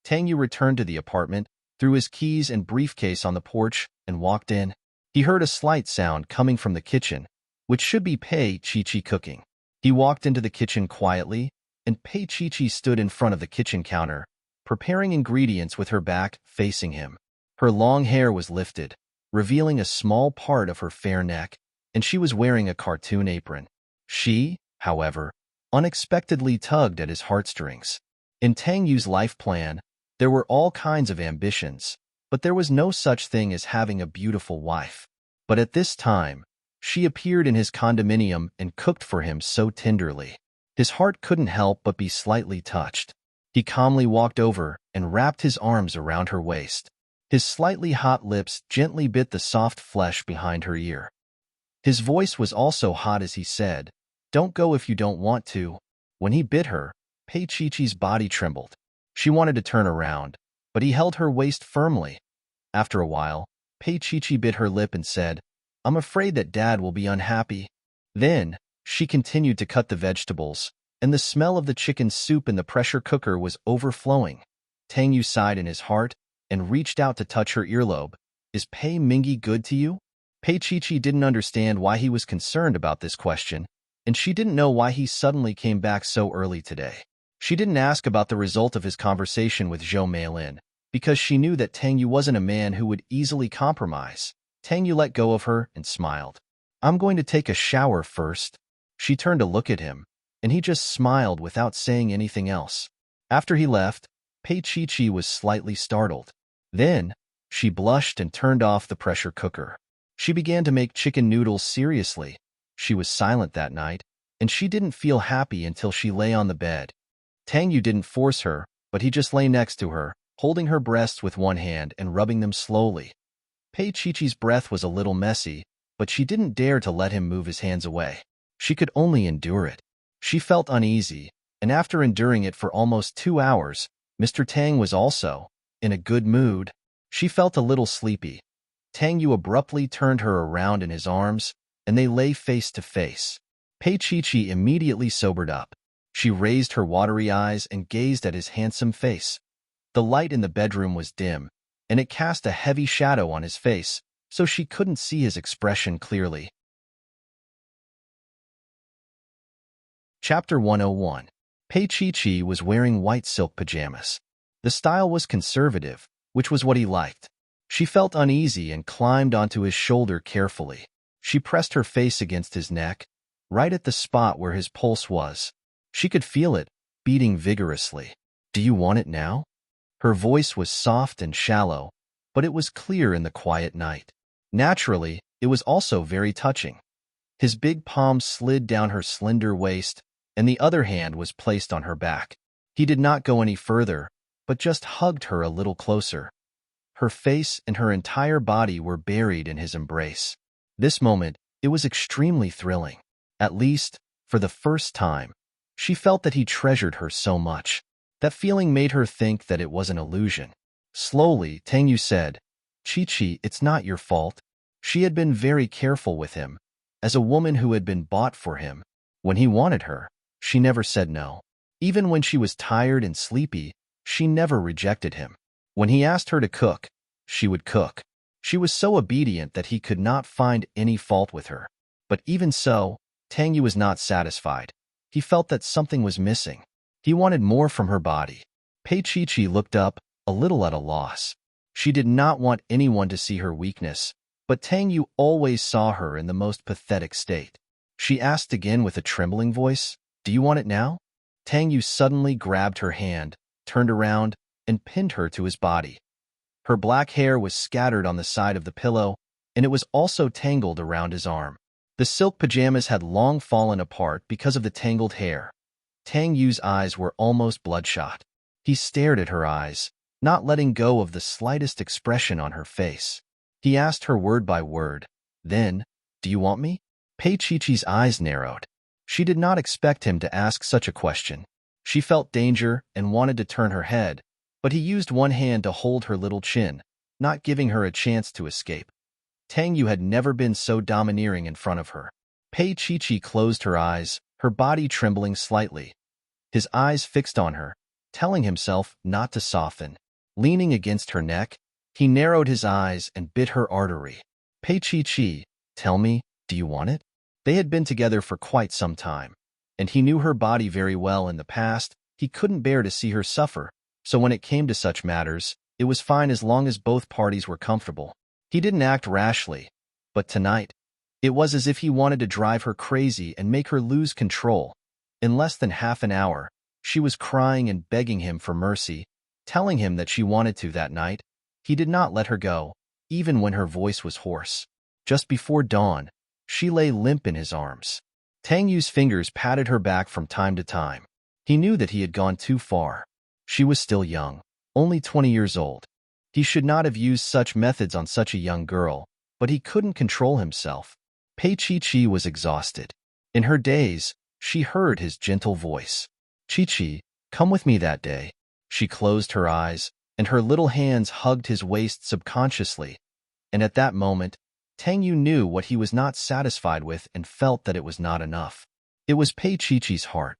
Tang Yu returned to the apartment, threw his keys and briefcase on the porch, and walked in. He heard a slight sound coming from the kitchen, which should be Pei Chi cooking. He walked into the kitchen quietly, and Pei Chi stood in front of the kitchen counter, preparing ingredients with her back facing him. Her long hair was lifted, revealing a small part of her fair neck, and she was wearing a cartoon apron. She, however, unexpectedly tugged at his heartstrings. In Tang Yu's life plan, there were all kinds of ambitions, but there was no such thing as having a beautiful wife. But at this time, she appeared in his condominium and cooked for him so tenderly. His heart couldn't help but be slightly touched. He calmly walked over and wrapped his arms around her waist. His slightly hot lips gently bit the soft flesh behind her ear. His voice was also hot as he said, Don't go if you don't want to. When he bit her, Pei Chi's body trembled. She wanted to turn around, but he held her waist firmly. After a while, Pei Chi bit her lip and said, I'm afraid that Dad will be unhappy. Then, she continued to cut the vegetables, and the smell of the chicken soup in the pressure cooker was overflowing. Tang Yu sighed in his heart and reached out to touch her earlobe. Is Pei Mingyi good to you? Pei Chi didn't understand why he was concerned about this question, and she didn't know why he suddenly came back so early today. She didn't ask about the result of his conversation with Zhou Meilin, because she knew that Tang Yu wasn't a man who would easily compromise. Tang Yu let go of her and smiled. I'm going to take a shower first. She turned to look at him, and he just smiled without saying anything else. After he left, Pei Chi was slightly startled. Then, she blushed and turned off the pressure cooker. She began to make chicken noodles seriously. She was silent that night, and she didn't feel happy until she lay on the bed. Tang Yu didn't force her, but he just lay next to her, holding her breasts with one hand and rubbing them slowly. Pei Chi-Chi's breath was a little messy, but she didn't dare to let him move his hands away. She could only endure it. She felt uneasy, and after enduring it for almost 2 hours, Mr. Tang was also in a good mood. She felt a little sleepy. Tang Yu abruptly turned her around in his arms, and they lay face to face. Pei Chi-Chi immediately sobered up. She raised her watery eyes and gazed at his handsome face. The light in the bedroom was dim, and it cast a heavy shadow on his face, so she couldn't see his expression clearly. Chapter 101. Pei Chi-Chi was wearing white silk pajamas. The style was conservative, which was what he liked. She felt uneasy and climbed onto his shoulder carefully. She pressed her face against his neck, right at the spot where his pulse was. She could feel it, beating vigorously. "Do you want it now?" Her voice was soft and shallow, but it was clear in the quiet night. Naturally, it was also very touching. His big palm slid down her slender waist, and the other hand was placed on her back. He did not go any further, but just hugged her a little closer. Her face and her entire body were buried in his embrace. This moment, it was extremely thrilling. At least, for the first time, she felt that he treasured her so much. That feeling made her think that it was an illusion. Slowly, Tang Yu said, "Chi-Chi, it's not your fault." She had been very careful with him. As a woman who had been bought for him, when he wanted her, she never said no. Even when she was tired and sleepy, she never rejected him. When he asked her to cook, she would cook. She was so obedient that he could not find any fault with her. But even so, Tang Yu was not satisfied. He felt that something was missing. He wanted more from her body. Pei Chi-Chi looked up, a little at a loss. She did not want anyone to see her weakness, but Tang Yu always saw her in the most pathetic state. She asked again with a trembling voice, "Do you want it now?" Tang Yu suddenly grabbed her hand, turned around, and pinned her to his body. Her black hair was scattered on the side of the pillow, and it was also tangled around his arm. The silk pajamas had long fallen apart because of the tangled hair. Tang Yu's eyes were almost bloodshot. He stared at her eyes, not letting go of the slightest expression on her face. He asked her word by word, then, "Do you want me?" Pei Chi-Chi's eyes narrowed. She did not expect him to ask such a question. She felt danger and wanted to turn her head, but he used one hand to hold her little chin, not giving her a chance to escape. Tang Yu had never been so domineering in front of her. Pei Chi-Chi closed her eyes, her body trembling slightly. His eyes fixed on her, telling himself not to soften. Leaning against her neck, he narrowed his eyes and bit her artery. "Pei Chi-Chi, tell me, do you want it?" They had been together for quite some time, and he knew her body very well in the past. He couldn't bear to see her suffer, so when it came to such matters, it was fine as long as both parties were comfortable. He didn't act rashly, but tonight, it was as if he wanted to drive her crazy and make her lose control. In less than half an hour, she was crying and begging him for mercy, telling him that she wanted to that night. He did not let her go, even when her voice was hoarse. Just before dawn, she lay limp in his arms. Tang Yu's fingers patted her back from time to time. He knew that he had gone too far. She was still young, only 20 years old. He should not have used such methods on such a young girl, but he couldn't control himself. Pei Chi-Chi was exhausted. In her daze, she heard his gentle voice. "Chi-Chi, come with me that day." She closed her eyes, and her little hands hugged his waist subconsciously. And at that moment, Tang Yu knew what he was not satisfied with and felt that it was not enough. It was Pei Chi-Chi's heart.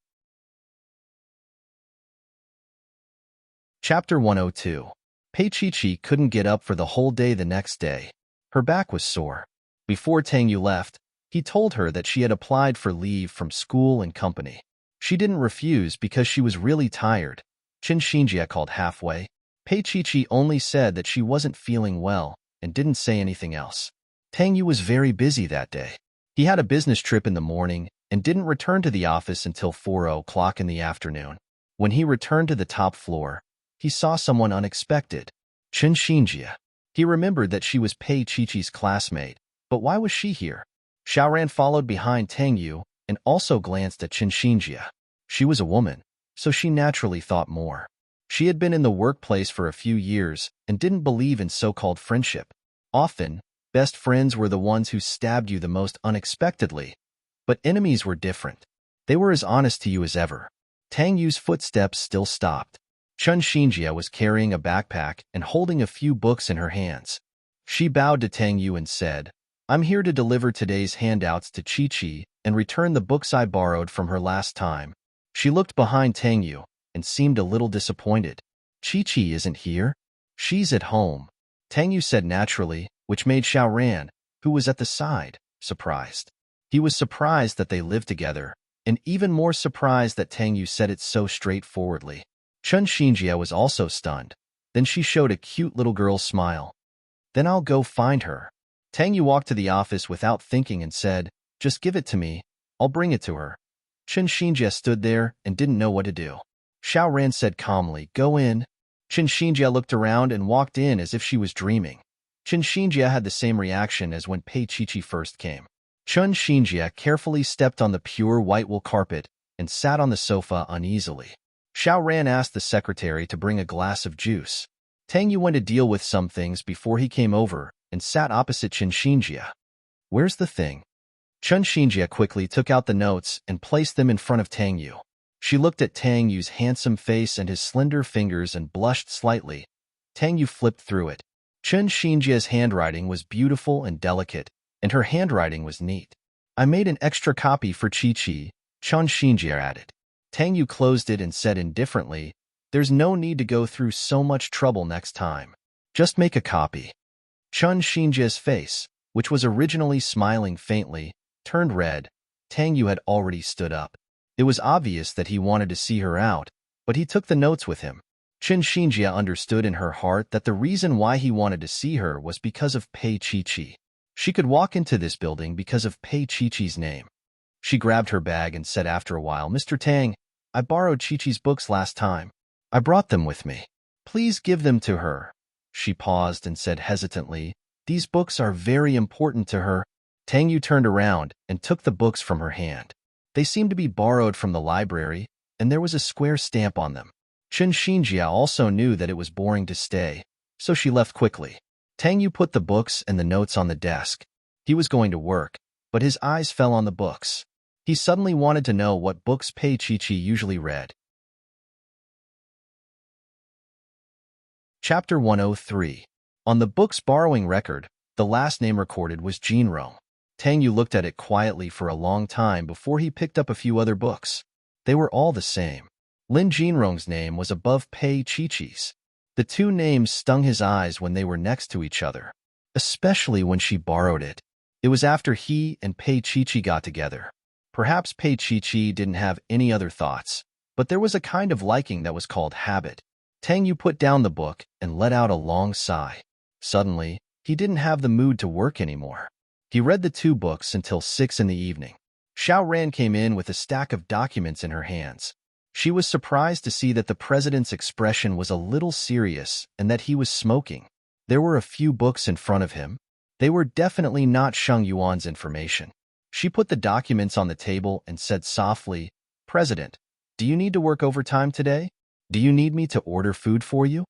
Chapter 102. Pei Chi-Chi couldn't get up for the whole day the next day. Her back was sore. Before Tang Yu left, he told her that she had applied for leave from school and company. She didn't refuse because she was really tired. Chen Xinjie called halfway. Pei Chi-Chi only said that she wasn't feeling well and didn't say anything else. Tang Yu was very busy that day. He had a business trip in the morning and didn't return to the office until 4 o'clock in the afternoon. When he returned to the top floor, he saw someone unexpected. Chen Xinjie. He remembered that she was Pei Chi-Chi's classmate, but why was she here? Xiaoran followed behind Tang Yu and also glanced at Chen Xinjie. She was a woman, so she naturally thought more. She had been in the workplace for a few years and didn't believe in so-called friendship. Often, best friends were the ones who stabbed you the most unexpectedly, but enemies were different. They were as honest to you as ever. Tang Yu's footsteps still stopped. Chun Xinjia was carrying a backpack and holding a few books in her hands. She bowed to Tang Yu and said, "I'm here to deliver today's handouts to Chi-Chi and return the books I borrowed from her last time." She looked behind Tang Yu and seemed a little disappointed. "Chi-Chi isn't here. She's at home," Tang Yu said naturally, which made Xiao Ran, who was at the side, surprised. He was surprised that they lived together, and even more surprised that Tang Yu said it so straightforwardly. Chun Xinjia was also stunned. Then she showed a cute little girl smile. "Then I'll go find her." Tang Yu walked to the office without thinking and said, "Just give it to me. I'll bring it to her." Chun Xinjia stood there and didn't know what to do. Xiao Ran said calmly, "Go in." Chun Xinjia looked around and walked in as if she was dreaming. Chun Xinjia had the same reaction as when Pei Chi-Chi first came. Chun Xinjia carefully stepped on the pure white wool carpet and sat on the sofa uneasily. Xiao Ran asked the secretary to bring a glass of juice. Tang Yu went to deal with some things before he came over and sat opposite Chun Xinjia. "Where's the thing?" Chun Xinjia quickly took out the notes and placed them in front of Tang Yu. She looked at Tang Yu's handsome face and his slender fingers and blushed slightly. Tang Yu flipped through it. Chun Xinjia's handwriting was beautiful and delicate, and her handwriting was neat. "I made an extra copy for Chi-Chi," Chun Xinjia added. Tang Yu closed it and said indifferently, "There's no need to go through so much trouble next time. Just make a copy." Chun Xinjia's face, which was originally smiling faintly, turned red. Tang Yu had already stood up. It was obvious that he wanted to see her out, but he took the notes with him. Chun Xinjia understood in her heart that the reason why he wanted to see her was because of Pei Chi-Chi. She could walk into this building because of Pei Chi-Chi's name. She grabbed her bag and said after a while, "Mr. Tang, I borrowed Chi-Chi's books last time. I brought them with me. Please give them to her." She paused and said hesitantly, "These books are very important to her." Tang Yu turned around and took the books from her hand. They seemed to be borrowed from the library, and there was a square stamp on them. Chun Xinjia also knew that it was boring to stay, so she left quickly. Tang Yu put the books and the notes on the desk. He was going to work, but his eyes fell on the books. He suddenly wanted to know what books Pei Chi-Chi usually read. Chapter 103. On the book's borrowing record, the last name recorded was Jinrong. Tang Yu looked at it quietly for a long time before he picked up a few other books. They were all the same. Lin Jinrong's name was above Pei Chi-Chi's. The two names stung his eyes when they were next to each other, especially when she borrowed it. It was after he and Pei Chi-Chi got together. Perhaps Pei Chi-Chi didn't have any other thoughts, but there was a kind of liking that was called habit. Tang Yu put down the book and let out a long sigh. Suddenly, he didn't have the mood to work anymore. He read the two books until 6 in the evening. Xiao Ran came in with a stack of documents in her hands. She was surprised to see that the president's expression was a little serious and that he was smoking. There were a few books in front of him. They were definitely not Sheng Yuan's information. She put the documents on the table and said softly, "President, do you need to work overtime today? Do you need me to order food for you?"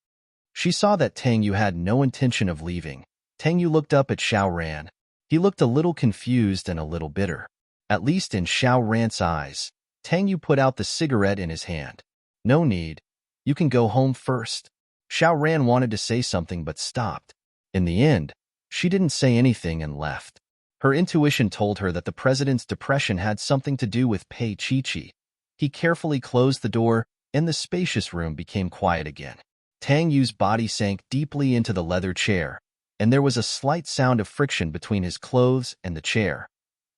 She saw that Tang Yu had no intention of leaving. Tang Yu looked up at Xiao Ran. He looked a little confused and a little bitter. At least in Xiao Ran's eyes. Tang Yu put out the cigarette in his hand. "No need. You can go home first." Xiao Ran wanted to say something but stopped. In the end, she didn't say anything and left. Her intuition told her that the president's depression had something to do with Pei Chi-Chi. He carefully closed the door, and the spacious room became quiet again. Tang Yu's body sank deeply into the leather chair, and there was a slight sound of friction between his clothes and the chair.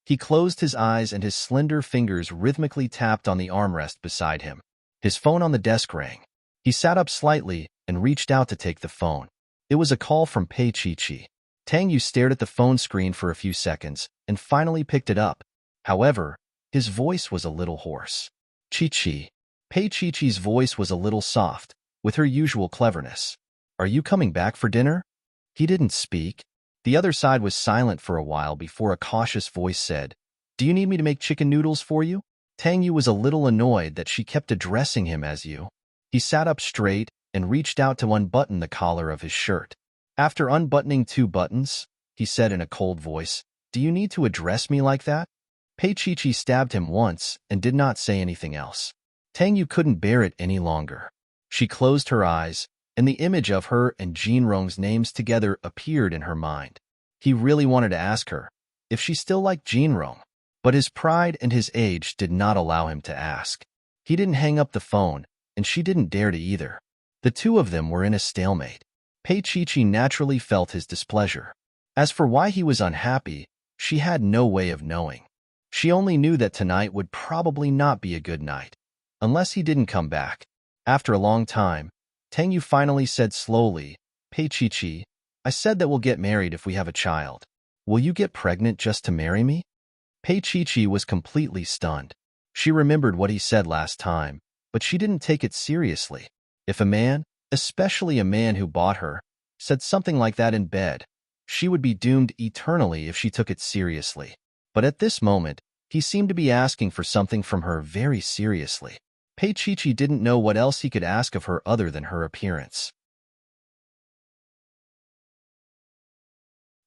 He closed his eyes and his slender fingers rhythmically tapped on the armrest beside him. His phone on the desk rang. He sat up slightly and reached out to take the phone. It was a call from Pei Chi-Chi. Tang Yu stared at the phone screen for a few seconds and finally picked it up. However, his voice was a little hoarse. "Chi-Chi." Pei Chi-Chi's voice was a little soft, with her usual cleverness. "Are you coming back for dinner?" He didn't speak. The other side was silent for a while before a cautious voice said, "Do you need me to make chicken noodles for you?" Tang Yu was a little annoyed that she kept addressing him as you. He sat up straight and reached out to unbutton the collar of his shirt. After unbuttoning 2 buttons, he said in a cold voice, "Do you need to address me like that?" Pei Chi stabbed him once and did not say anything else. Tang Yu couldn't bear it any longer. She closed her eyes, and the image of her and Jinrong's names together appeared in her mind. He really wanted to ask her if she still liked Jinrong, but his pride and his age did not allow him to ask. He didn't hang up the phone, and she didn't dare to either. The two of them were in a stalemate. Pei Chi naturally felt his displeasure. As for why he was unhappy, she had no way of knowing. She only knew that tonight would probably not be a good night, unless he didn't come back. After a long time, Tang Yu finally said slowly, "Pei Chi, I said that we'll get married if we have a child. Will you get pregnant just to marry me?" Pei Chi was completely stunned. She remembered what he said last time, but she didn't take it seriously. If a man, especially a man who bought her, said something like that in bed, she would be doomed eternally if she took it seriously. But at this moment, he seemed to be asking for something from her very seriously. Pei Chi didn't know what else he could ask of her other than her appearance.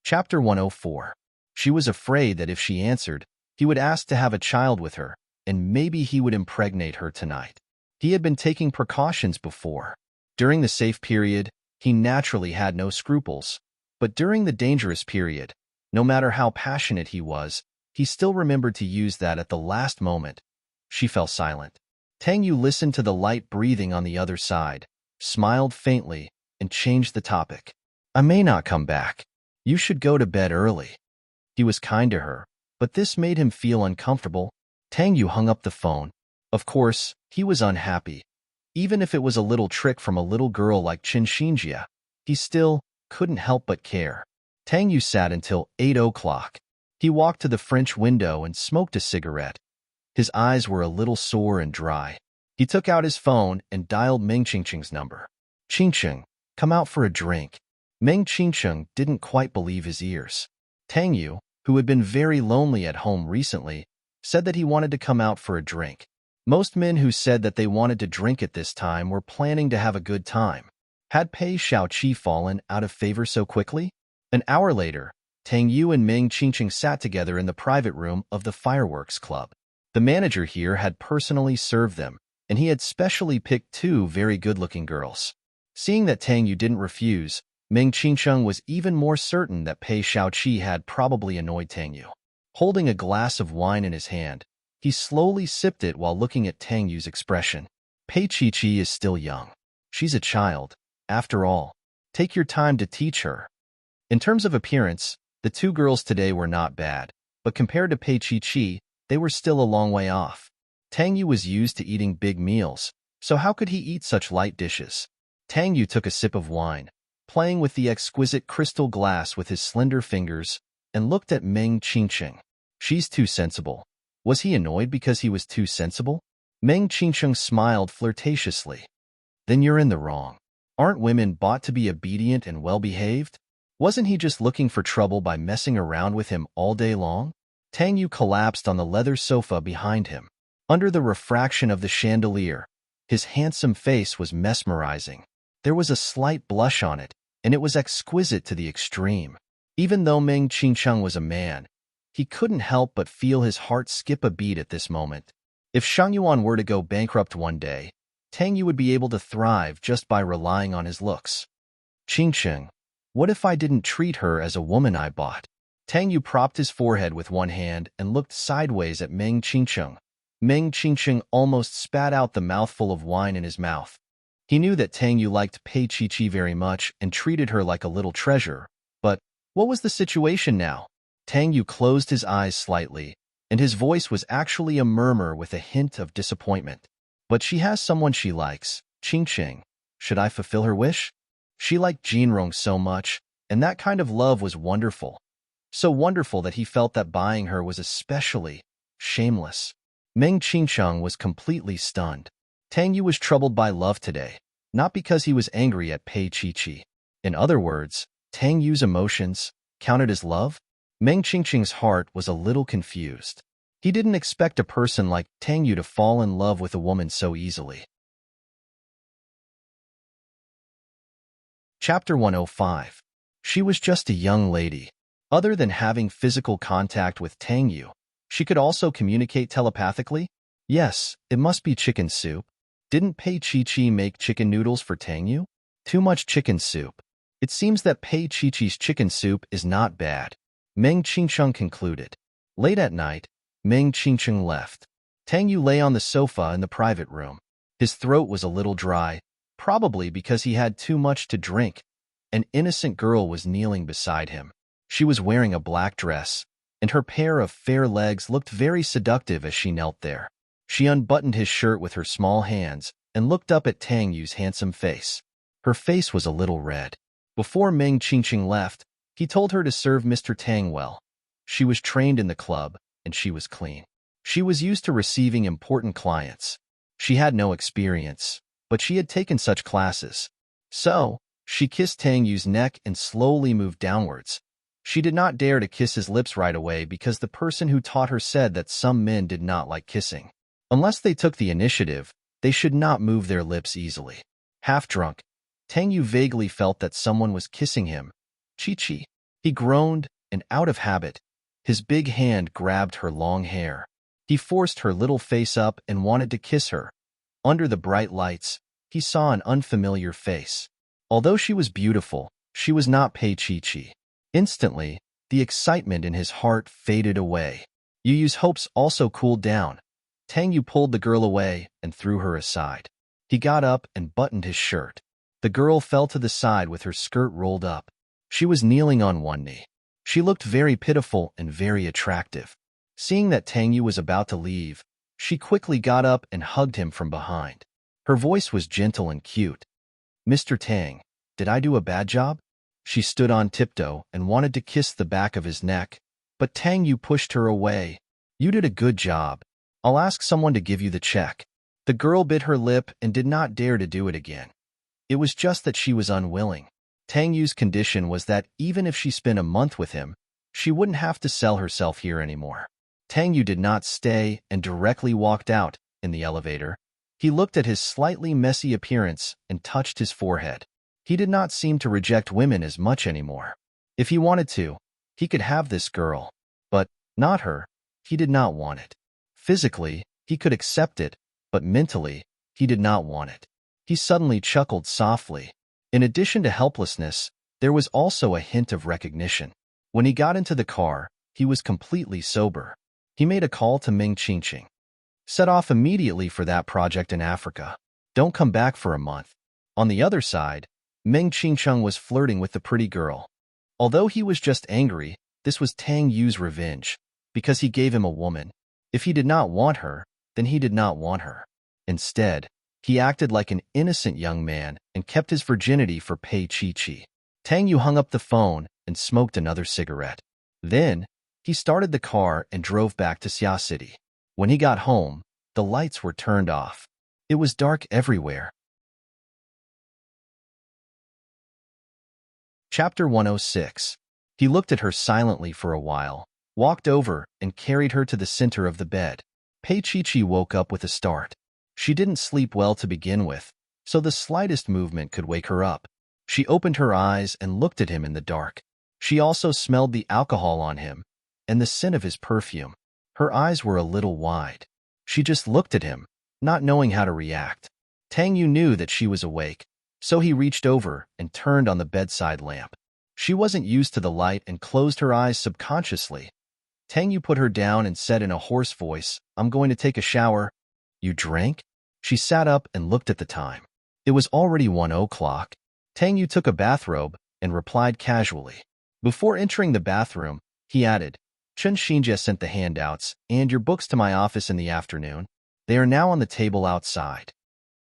Chapter 104. She was afraid that if she answered, he would ask to have a child with her, and maybe he would impregnate her tonight. He had been taking precautions before. During the safe period, he naturally had no scruples, but during the dangerous period, no matter how passionate he was, he still remembered to use that at the last moment. She fell silent. Tang Yu listened to the light breathing on the other side, smiled faintly, and changed the topic. "I may not come back. You should go to bed early." He was kind to her, but this made him feel uncomfortable. Tang Yu hung up the phone. Of course, he was unhappy. Even if it was a little trick from a little girl like Qin Xinjia, he still couldn't help but care. Tang Yu sat until 8 o'clock. He walked to the French window and smoked a cigarette. His eyes were a little sore and dry. He took out his phone and dialed Meng Qingqing's number. "Qingqing, come out for a drink." Meng Qingqing didn't quite believe his ears. Tang Yu, who had been very lonely at home recently, said that he wanted to come out for a drink. Most men who said that they wanted to drink at this time were planning to have a good time. Had Pei Shaoqi fallen out of favor so quickly? An hour later, Tang Yu and Meng Qingqing sat together in the private room of the fireworks club. The manager here had personally served them, and he had specially picked 2 very good-looking girls. Seeing that Tang Yu didn't refuse, Meng Qingqing was even more certain that Pei Shaoqi had probably annoyed Tang Yu. Holding a glass of wine in his hand, he slowly sipped it while looking at Tang Yu's expression. Pei Chi is still young. She's a child, after all. Take your time to teach her. In terms of appearance, the 2 girls today were not bad, but compared to Pei Chi, they were still a long way off. Tang Yu was used to eating big meals, so how could he eat such light dishes? Tang Yu took a sip of wine, playing with the exquisite crystal glass with his slender fingers, and looked at Meng Qingqing. She's too sensible. Was he annoyed because he was too sensible? Meng Qingqing smiled flirtatiously. Then you're in the wrong. Aren't women bought to be obedient and well-behaved? Wasn't he just looking for trouble by messing around with him all day long? Tang Yu collapsed on the leather sofa behind him. Under the refraction of the chandelier, his handsome face was mesmerizing. There was a slight blush on it, and it was exquisite to the extreme. Even though Meng Qingqing was a man, he couldn't help but feel his heart skip a beat at this moment. If Shangyuan were to go bankrupt one day, Tang Yu would be able to thrive just by relying on his looks. "Qingqing, what if I didn't treat her as a woman I bought?" Tang Yu propped his forehead with one hand and looked sideways at Meng Qingqing. Meng Qingqing almost spat out the mouthful of wine in his mouth. He knew that Tang Yu liked Pei Chi very much and treated her like a little treasure, but what was the situation now? Tang Yu closed his eyes slightly, and his voice was actually a murmur with a hint of disappointment. "But she has someone she likes, Qingqing. Should I fulfill her wish?" She liked Jinrong so much, and that kind of love was wonderful. So wonderful that he felt that buying her was especially shameless. Meng Qingqing was completely stunned. Tang Yu was troubled by love today, not because he was angry at Pei Chi. In other words, Tang Yu's emotions counted as love? Meng Qingqing's heart was a little confused. He didn't expect a person like Tang Yu to fall in love with a woman so easily. Chapter 105. She was just a young lady. Other than having physical contact with Tang Yu, she could also communicate telepathically? Yes, it must be chicken soup. Didn't Pei Chi-Chi make chicken noodles for Tang Yu? Too much chicken soup. It seems that Pei Chi-Chi's chicken soup is not bad, Meng Qingcheng concluded. Late at night, Meng Qingcheng left. Tang Yu lay on the sofa in the private room. His throat was a little dry, probably because he had too much to drink. An innocent girl was kneeling beside him. She was wearing a black dress, and her pair of fair legs looked very seductive as she knelt there. She unbuttoned his shirt with her small hands and looked up at Tang Yu's handsome face. Her face was a little red. Before Meng Qingqing left, he told her to serve Mr. Tang well. She was trained in the club, and she was clean. She was used to receiving important clients. She had no experience, but she had taken such classes. So, she kissed Tang Yu's neck and slowly moved downwards. She did not dare to kiss his lips right away because the person who taught her said that some men did not like kissing. Unless they took the initiative, they should not move their lips easily. Half drunk, Tang Yu vaguely felt that someone was kissing him. Chi-Chi. He groaned, and out of habit, his big hand grabbed her long hair. He forced her little face up and wanted to kiss her. Under the bright lights, he saw an unfamiliar face. Although she was beautiful, she was not Pei Chi-Chi. Instantly, the excitement in his heart faded away. Yu Yu's hopes also cooled down. Tang Yu pulled the girl away and threw her aside. He got up and buttoned his shirt. The girl fell to the side with her skirt rolled up. She was kneeling on one knee. She looked very pitiful and very attractive. Seeing that Tang Yu was about to leave, she quickly got up and hugged him from behind. Her voice was gentle and cute. Mr. Tang, did I do a bad job? She stood on tiptoe and wanted to kiss the back of his neck, but Tang Yu pushed her away. You did a good job. I'll ask someone to give you the check. The girl bit her lip and did not dare to do it again. It was just that she was unwilling. Tang Yu's condition was that even if she spent a month with him, she wouldn't have to sell herself here anymore. Tang Yu did not stay and directly walked out. In the elevator, he looked at his slightly messy appearance and touched his forehead. He did not seem to reject women as much anymore. If he wanted to, he could have this girl. But, not her. He did not want it. Physically, he could accept it, but mentally, he did not want it. He suddenly chuckled softly. In addition to helplessness, there was also a hint of recognition. When he got into the car, he was completely sober. He made a call to Meng Qingqing. Set off immediately for that project in Africa. Don't come back for a month. On the other side, Meng Qingcheng was flirting with the pretty girl. Although he was just angry, this was Tang Yu's revenge, because he gave him a woman. If he did not want her, then he did not want her. Instead, he acted like an innocent young man and kept his virginity for Pei Chi-Chi. Tang Yu hung up the phone and smoked another cigarette. Then, he started the car and drove back to Xia City. When he got home, the lights were turned off. It was dark everywhere. Chapter 106. He looked at her silently for a while, walked over, and carried her to the center of the bed. Pei Chi-Chi woke up with a start. She didn't sleep well to begin with, so the slightest movement could wake her up. She opened her eyes and looked at him in the dark. She also smelled the alcohol on him and the scent of his perfume. Her eyes were a little wide. She just looked at him, not knowing how to react. Tang Yu knew that she was awake, so he reached over and turned on the bedside lamp. She wasn't used to the light and closed her eyes subconsciously. Tang Yu put her down and said in a hoarse voice, "I'm going to take a shower." "You drank?" She sat up and looked at the time. It was already 1 o'clock. Tang Yu took a bathrobe and replied casually. Before entering the bathroom, he added, "Chen Xinjie sent the handouts and your books to my office in the afternoon. They are now on the table outside."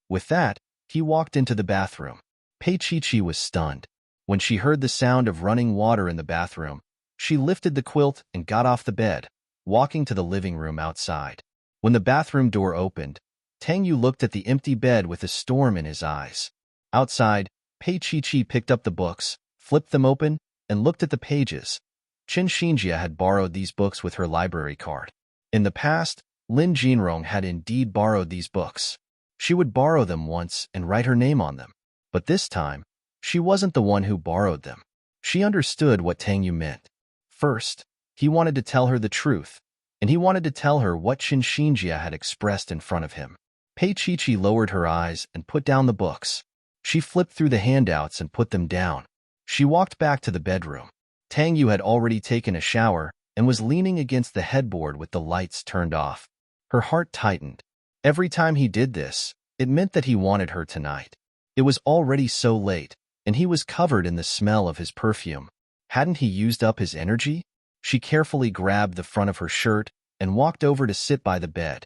With that, he walked into the bathroom. Pei Chi-Chi was stunned. When she heard the sound of running water in the bathroom, she lifted the quilt and got off the bed, walking to the living room outside. When the bathroom door opened, Tang Yu looked at the empty bed with a storm in his eyes. Outside, Pei Chi-Chi picked up the books, flipped them open, and looked at the pages. Chen Xinjie had borrowed these books with her library card. In the past, Lin Jinrong had indeed borrowed these books. She would borrow them once and write her name on them. But this time, she wasn't the one who borrowed them. She understood what Tang Yu meant. First, he wanted to tell her the truth, and he wanted to tell her what Shinjia had expressed in front of him. Pei Chi lowered her eyes and put down the books. She flipped through the handouts and put them down. She walked back to the bedroom. Tang Yu had already taken a shower and was leaning against the headboard with the lights turned off. Her heart tightened. Every time he did this, it meant that he wanted her tonight. It was already so late, and he was covered in the smell of his perfume. Hadn't he used up his energy? She carefully grabbed the front of her shirt and walked over to sit by the bed.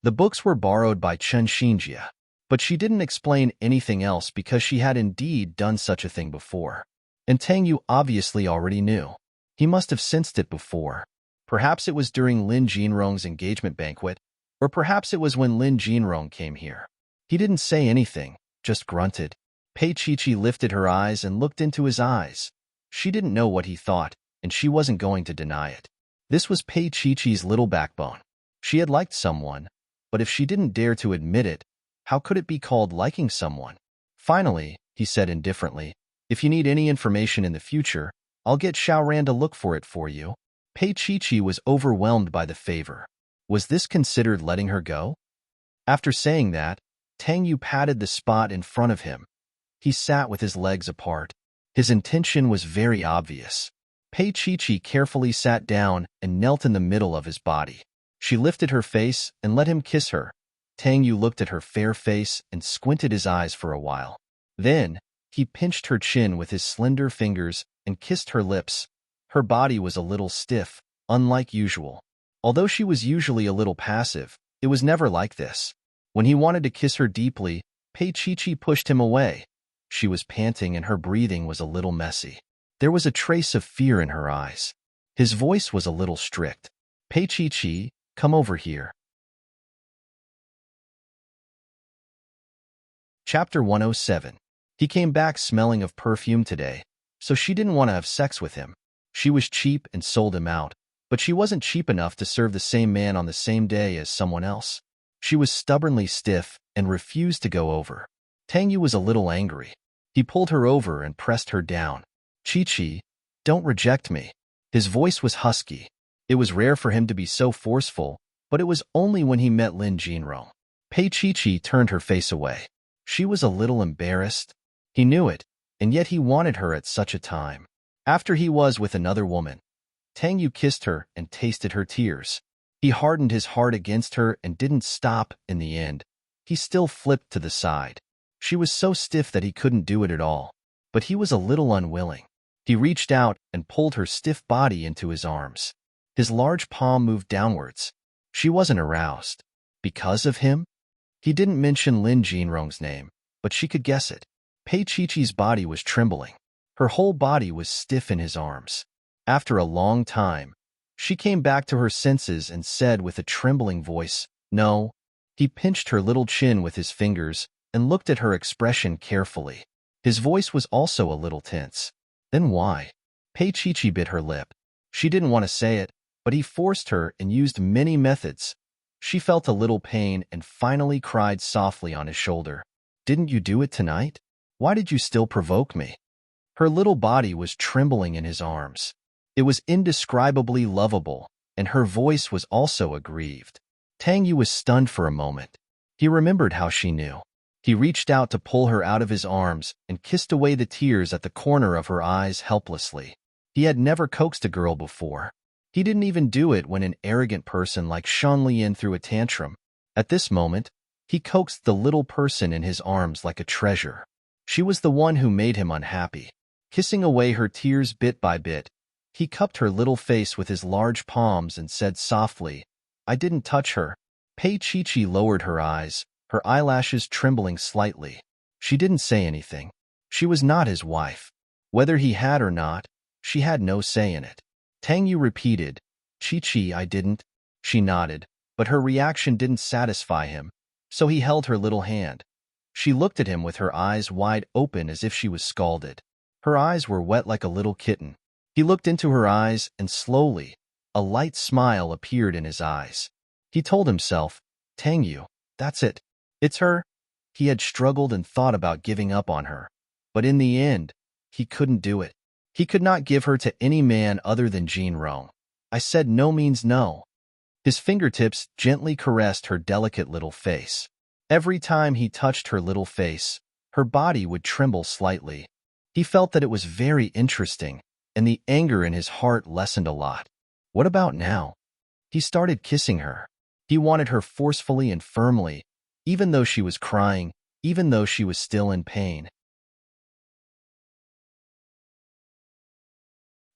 The books were borrowed by Shinjia, but she didn't explain anything else because she had indeed done such a thing before. And Tang Yu obviously already knew. He must have sensed it before. Perhaps it was during Lin Jinrong's engagement banquet, or perhaps it was when Lin Jinrong came here. He didn't say anything, just grunted. Pei Chi lifted her eyes and looked into his eyes. She didn't know what he thought, and she wasn't going to deny it. This was Pei Chi's little backbone. She had liked someone, but if she didn't dare to admit it, how could it be called liking someone? Finally, he said indifferently, "If you need any information in the future, I'll get Xiaoran to look for it for you." Pei Chi was overwhelmed by the favor. Was this considered letting her go? After saying that, Tang Yu patted the spot in front of him. He sat with his legs apart. His intention was very obvious. Pei Chi carefully sat down and knelt in the middle of his body. She lifted her face and let him kiss her. Tang Yu looked at her fair face and squinted his eyes for a while. Then, he pinched her chin with his slender fingers and kissed her lips. Her body was a little stiff, unlike usual. Although she was usually a little passive, it was never like this. When he wanted to kiss her deeply, Pei Chi pushed him away. She was panting and her breathing was a little messy. There was a trace of fear in her eyes. His voice was a little strict. "Pei Chi, come over here." Chapter 107. He came back smelling of perfume today, so she didn't want to have sex with him. She was cheap and sold him out, but she wasn't cheap enough to serve the same man on the same day as someone else. She was stubbornly stiff and refused to go over. Tang Yu was a little angry. He pulled her over and pressed her down. "Chi, don't reject me." His voice was husky. It was rare for him to be so forceful, but it was only when he met Lin Jinrong. Pei Chi turned her face away. She was a little embarrassed. He knew it, and yet he wanted her at such a time. After he was with another woman, Tang Yu kissed her and tasted her tears. He hardened his heart against her and didn't stop in the end. He still flipped to the side. She was so stiff that he couldn't do it at all, but he was a little unwilling. He reached out and pulled her stiff body into his arms. His large palm moved downwards. She wasn't aroused. Because of him? He didn't mention Lin Jinrong's name, but she could guess it. Pei Chi's body was trembling. Her whole body was stiff in his arms. After a long time, she came back to her senses and said with a trembling voice, "No." He pinched her little chin with his fingers and looked at her expression carefully. His voice was also a little tense. "Then why?" Pei Chi bit her lip. She didn't want to say it, but he forced her and used many methods. She felt a little pain and finally cried softly on his shoulder. "Didn't you do it tonight? Why did you still provoke me?" Her little body was trembling in his arms. It was indescribably lovable, and her voice was also aggrieved. Tang Yu was stunned for a moment. He remembered how she knew. He reached out to pull her out of his arms and kissed away the tears at the corner of her eyes helplessly. He had never coaxed a girl before. He didn't even do it when an arrogant person like Shan Lian threw a tantrum. At this moment, he coaxed the little person in his arms like a treasure. She was the one who made him unhappy. Kissing away her tears bit by bit, he cupped her little face with his large palms and said softly, "I didn't touch her." Pei Chi lowered her eyes, her eyelashes trembling slightly. She didn't say anything. She was not his wife. Whether he had or not, she had no say in it. Tang Yu repeated, "Chi, I didn't." She nodded, but her reaction didn't satisfy him, so he held her little hand. She looked at him with her eyes wide open as if she was scalded. Her eyes were wet like a little kitten. He looked into her eyes and slowly, a light smile appeared in his eyes. He told himself, "Tang Yu, that's it. It's her." He had struggled and thought about giving up on her, but in the end, he couldn't do it. He could not give her to any man other than Jean Rong. I said no means no. His fingertips gently caressed her delicate little face. Every time he touched her little face, her body would tremble slightly. He felt that it was very interesting, and the anger in his heart lessened a lot. What about now? He started kissing her. He wanted her forcefully and firmly, even though she was crying, even though she was still in pain.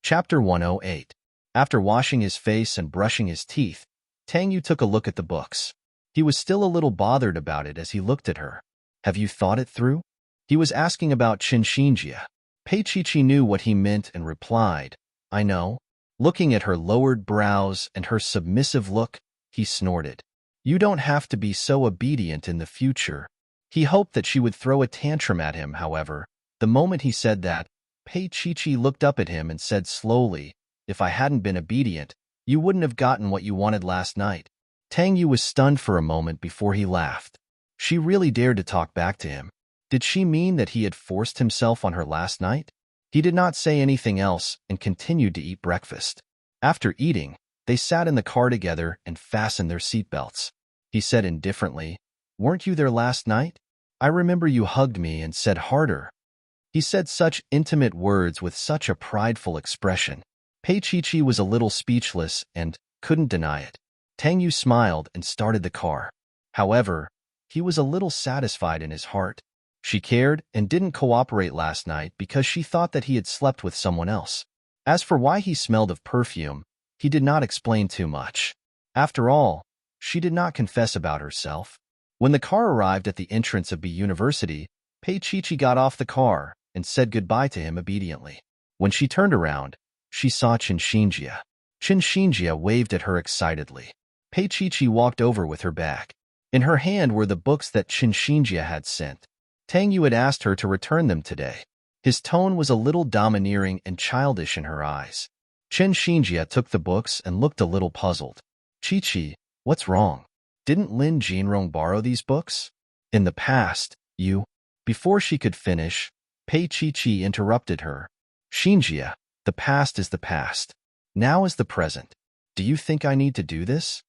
Chapter 108. After washing his face and brushing his teeth, Tang Yu took a look at the books. He was still a little bothered about it as he looked at her. Have you thought it through? He was asking about Chinxinjia. Pei Qiqi knew what he meant and replied, I know. Looking at her lowered brows and her submissive look, he snorted. You don't have to be so obedient in the future. He hoped that she would throw a tantrum at him, however. The moment he said that, Pei Qiqi looked up at him and said slowly, If I hadn't been obedient, you wouldn't have gotten what you wanted last night. Tang Yu was stunned for a moment before he laughed. She really dared to talk back to him. Did she mean that he had forced himself on her last night? He did not say anything else and continued to eat breakfast. After eating, they sat in the car together and fastened their seatbelts. He said indifferently, Weren't you there last night? I remember you hugged me and said harder. He said such intimate words with such a prideful expression. Pei Qiqi was a little speechless and couldn't deny it. Tang Yu smiled and started the car. However, he was a little satisfied in his heart. She cared and didn't cooperate last night because she thought that he had slept with someone else. As for why he smelled of perfume, he did not explain too much. After all, she did not confess about herself. When the car arrived at the entrance of B University, Pei Qiqi got off the car and said goodbye to him obediently. When she turned around, she saw Chinxinjia. Chinxinjia waved at her excitedly. Pei Qiqi walked over with her bag. In her hand were the books that Chinxinjia had sent. Tang Yu had asked her to return them today. His tone was a little domineering and childish in her eyes. Chinxinjia took the books and looked a little puzzled. Qiqi, what's wrong? Didn't Lin Jinrong borrow these books? In the past, you... Before she could finish, Pei Qiqi interrupted her. Xinjia, the past is the past. Now is the present. Do you think I need to do this?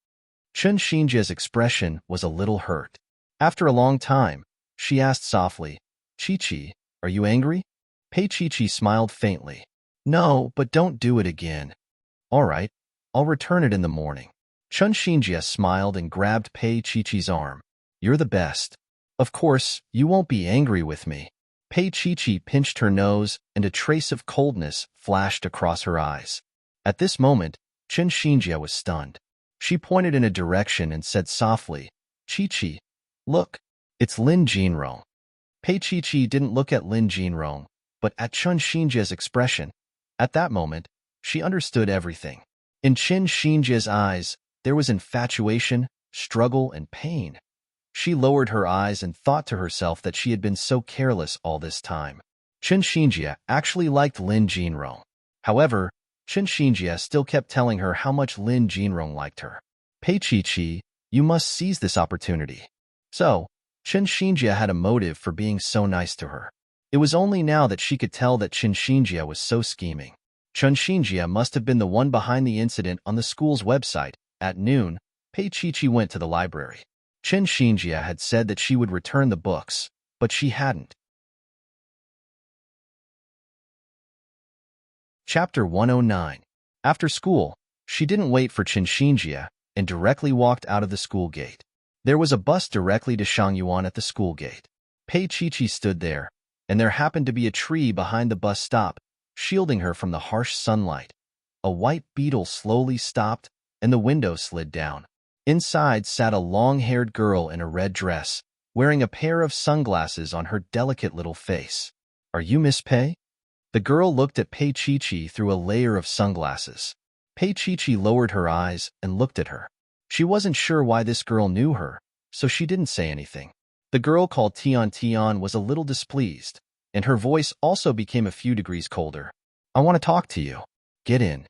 Chinxinjia's expression was a little hurt. After a long time, she asked softly, Qiqi, are you angry? Pei Qiqi smiled faintly. No, but don't do it again. All right, I'll return it in the morning. Chinxinjia smiled and grabbed Pei Qiqi's arm. You're the best. Of course, you won't be angry with me. Pei Qiqi pinched her nose and a trace of coldness flashed across her eyes. At this moment, Chinxinjia was stunned. She pointed in a direction and said softly, Qiqi, look, it's Lin Jinrong. Pei Qiqi didn't look at Lin Jinrong, but at Chinxinjia's expression. At that moment, she understood everything. In Chinxinjia's eyes, there was infatuation, struggle, and pain. She lowered her eyes and thought to herself that she had been so careless all this time. Chinxinjia actually liked Lin Jinrong. However, Chinxinjia still kept telling her how much Lin Jinrong liked her. Pei Qiqi, you must seize this opportunity. So, Chinxinjia had a motive for being so nice to her. It was only now that she could tell that Chinxinjia was so scheming. Chinxinjia must have been the one behind the incident on the school's website. At noon, Pei Qiqi went to the library. Chinxinjia had said that she would return the books, but she hadn't. Chapter 109. After school, she didn't wait for Chinxinjia and directly walked out of the school gate. There was a bus directly to Shangyuan at the school gate. Pei Qiqi stood there, and there happened to be a tree behind the bus stop, shielding her from the harsh sunlight. A white beetle slowly stopped, and the window slid down. Inside sat a long-haired girl in a red dress, wearing a pair of sunglasses on her delicate little face. Are you Miss Pei? The girl looked at Pei Qiqi through a layer of sunglasses. Pei Qiqi lowered her eyes and looked at her. She wasn't sure why this girl knew her, so she didn't say anything. The girl called Tian Tian was a little displeased, and her voice also became a few degrees colder. I want to talk to you. Get in.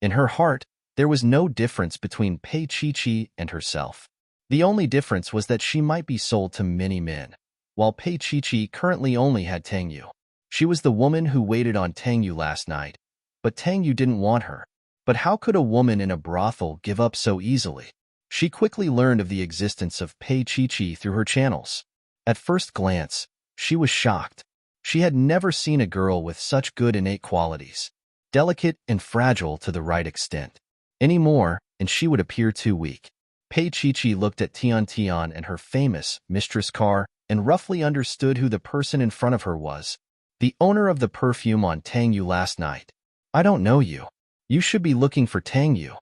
In her heart, there was no difference between Pei Qiqi and herself. The only difference was that she might be sold to many men, while Pei Qiqi currently only had Tang Yu. She was the woman who waited on Tang Yu last night, but Tang Yu didn't want her. But how could a woman in a brothel give up so easily? She quickly learned of the existence of Pei Chi through her channels. At first glance, she was shocked. She had never seen a girl with such good innate qualities, delicate and fragile to the right extent. Any more, and she would appear too weak. Pei Chi looked at Tian Tian and her famous mistress car and roughly understood who the person in front of her was. The owner of the perfume on Tang Yu last night. I don't know you. You should be looking for Tang Yu.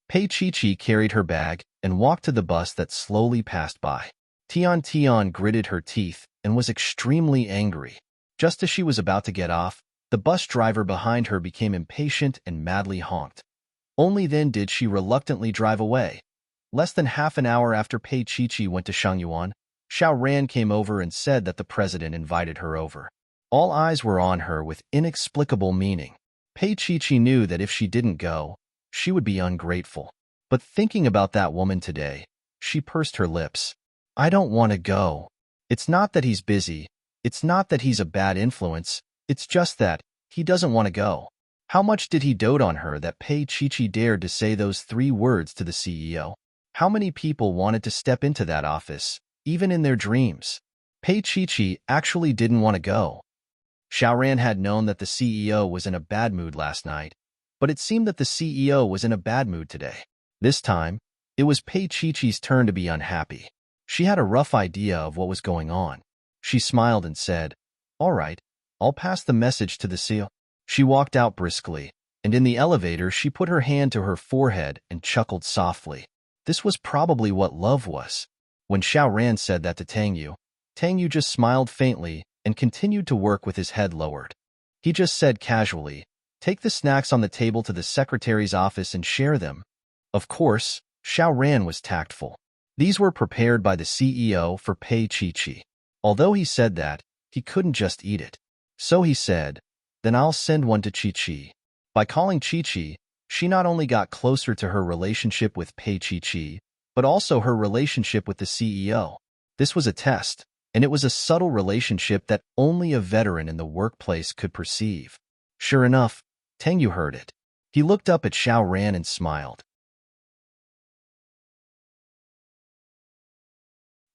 Pei Chi carried her bag and walked to the bus that slowly passed by. Tian Tian gritted her teeth and was extremely angry. Just as she was about to get off, the bus driver behind her became impatient and madly honked. Only then did she reluctantly drive away. Less than half an hour after Pei Chi went to Shangyuan, Xiao Ran came over and said that the president invited her over. All eyes were on her with inexplicable meaning. Pei Chi knew that if she didn't go, she would be ungrateful. But thinking about that woman today, she pursed her lips. I don't want to go. It's not that he's busy. It's not that he's a bad influence. It's just that he doesn't want to go. How much did he dote on her that Pei Chi dared to say those 3 words to the CEO? How many people wanted to step into that office, even in their dreams? Pei Chi actually didn't want to go. Xiaoran had known that the CEO was in a bad mood last night, but it seemed that the CEO was in a bad mood today. This time, it was Pei Chi's turn to be unhappy. She had a rough idea of what was going on. She smiled and said, "All right, I'll pass the message to the CEO." She walked out briskly, and in the elevator she put her hand to her forehead and chuckled softly. This was probably what love was. When Xiao Ran said that to Tang Yu just smiled faintly and continued to work with his head lowered. He just said casually, "Take the snacks on the table to the secretary's office and share them." Of course, Xiao Ran was tactful. These were prepared by the CEO for Pei Chi. Although he said that, he couldn't just eat it. So he said, "Then I'll send one to Chi." By calling Chi, she not only got closer to her relationship with Pei Chi, but also her relationship with the CEO. This was a test, and it was a subtle relationship that only a veteran in the workplace could perceive. Sure enough, Tang Yu heard it. He looked up at Xiao Ran and smiled.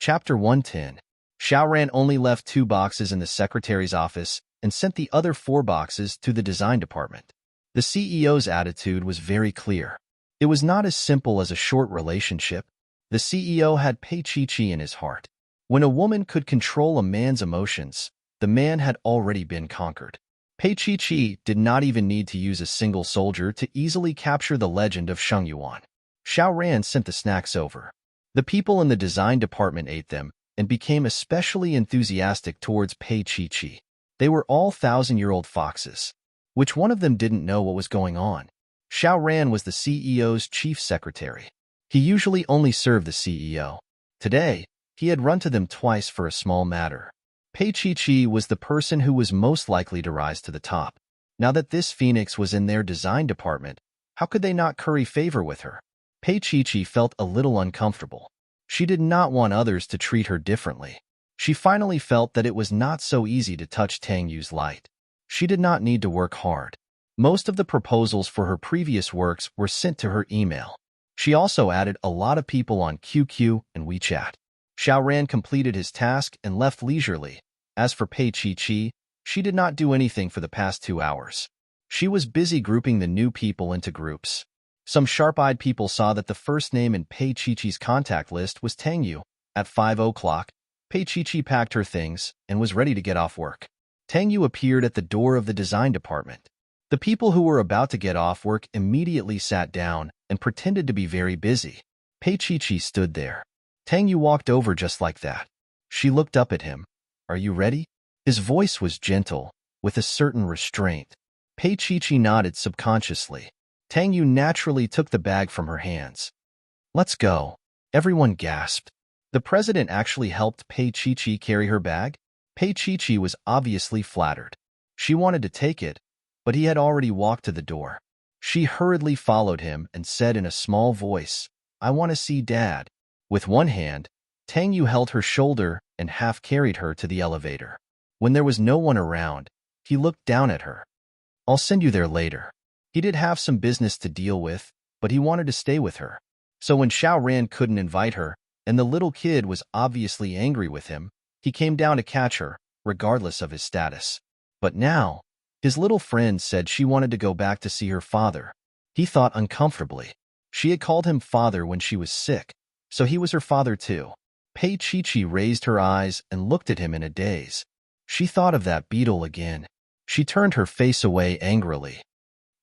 Chapter 110. Xiao Ran only left 2 boxes in the secretary's office and sent the other 4 boxes to the design department. The CEO's attitude was very clear. It was not as simple as a short relationship. The CEO had Pei Chi in his heart. When a woman could control a man's emotions, the man had already been conquered. Pei Chi did not even need to use a single soldier to easily capture the legend of Shangyuan. Xiao Ran sent the snacks over. The people in the design department ate them and became especially enthusiastic towards Pei Chi. They were all 1,000-year-old foxes. Which one of them didn't know what was going on? Xiao Ran was the CEO's chief secretary. He usually only served the CEO. Today, he had run to them twice for a small matter. Pei Chi was the person who was most likely to rise to the top. Now that this phoenix was in their design department, how could they not curry favor with her? Pei Chi felt a little uncomfortable. She did not want others to treat her differently. She finally felt that it was not so easy to touch Tang Yu's light. She did not need to work hard. Most of the proposals for her previous works were sent to her email. She also added a lot of people on QQ and WeChat. Xiao Ran completed his task and left leisurely. As for Pei Chi, she did not do anything for the past 2 hours. She was busy grouping the new people into groups. Some sharp-eyed people saw that the first name in Pei Chi's contact list was Tang Yu. At 5 o'clock, Pei Chi packed her things and was ready to get off work. Tang Yu appeared at the door of the design department. The people who were about to get off work immediately sat down and pretended to be very busy. Pei Chi stood there. Tang Yu walked over just like that. She looked up at him. "Are you ready?" His voice was gentle, with a certain restraint. Pei Chi nodded subconsciously. Tang Yu naturally took the bag from her hands. "Let's go." Everyone gasped. The president actually helped Pei Chi carry her bag? Pei Chi was obviously flattered. She wanted to take it, but he had already walked to the door. She hurriedly followed him and said in a small voice, "I want to see Dad." With one hand, Tang Yu held her shoulder and half carried her to the elevator. When there was no one around, He looked down at her. I'll send you there later. He did have some business to deal with, but he wanted to stay with her. So when Xiao Ran couldn't invite her, and the little kid was obviously angry with him, he came down to catch her, regardless of his status. But now, his little friend said she wanted to go back to see her father. He thought uncomfortably. She had called him father when she was sick, so he was her father too. Pei Chi raised her eyes and looked at him in a daze. She thought of that beetle again. She turned her face away angrily.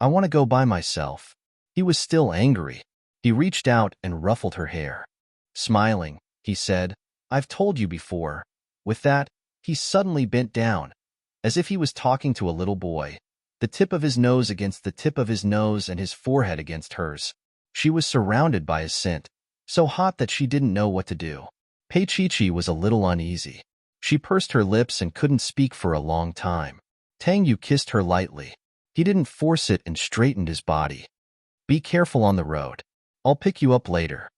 I want to go by myself. He was still angry. He reached out and ruffled her hair. Smiling, he said, I've told you before. With that, he suddenly bent down, as if he was talking to a little boy, the tip of his nose against the tip of his nose and his forehead against hers. She was surrounded by his scent, so hot that she didn't know what to do. Pei Chi was a little uneasy. She pursed her lips and couldn't speak for a long time. Tang Yu kissed her lightly. He didn't force it and straightened his body. Be careful on the road. I'll pick you up later.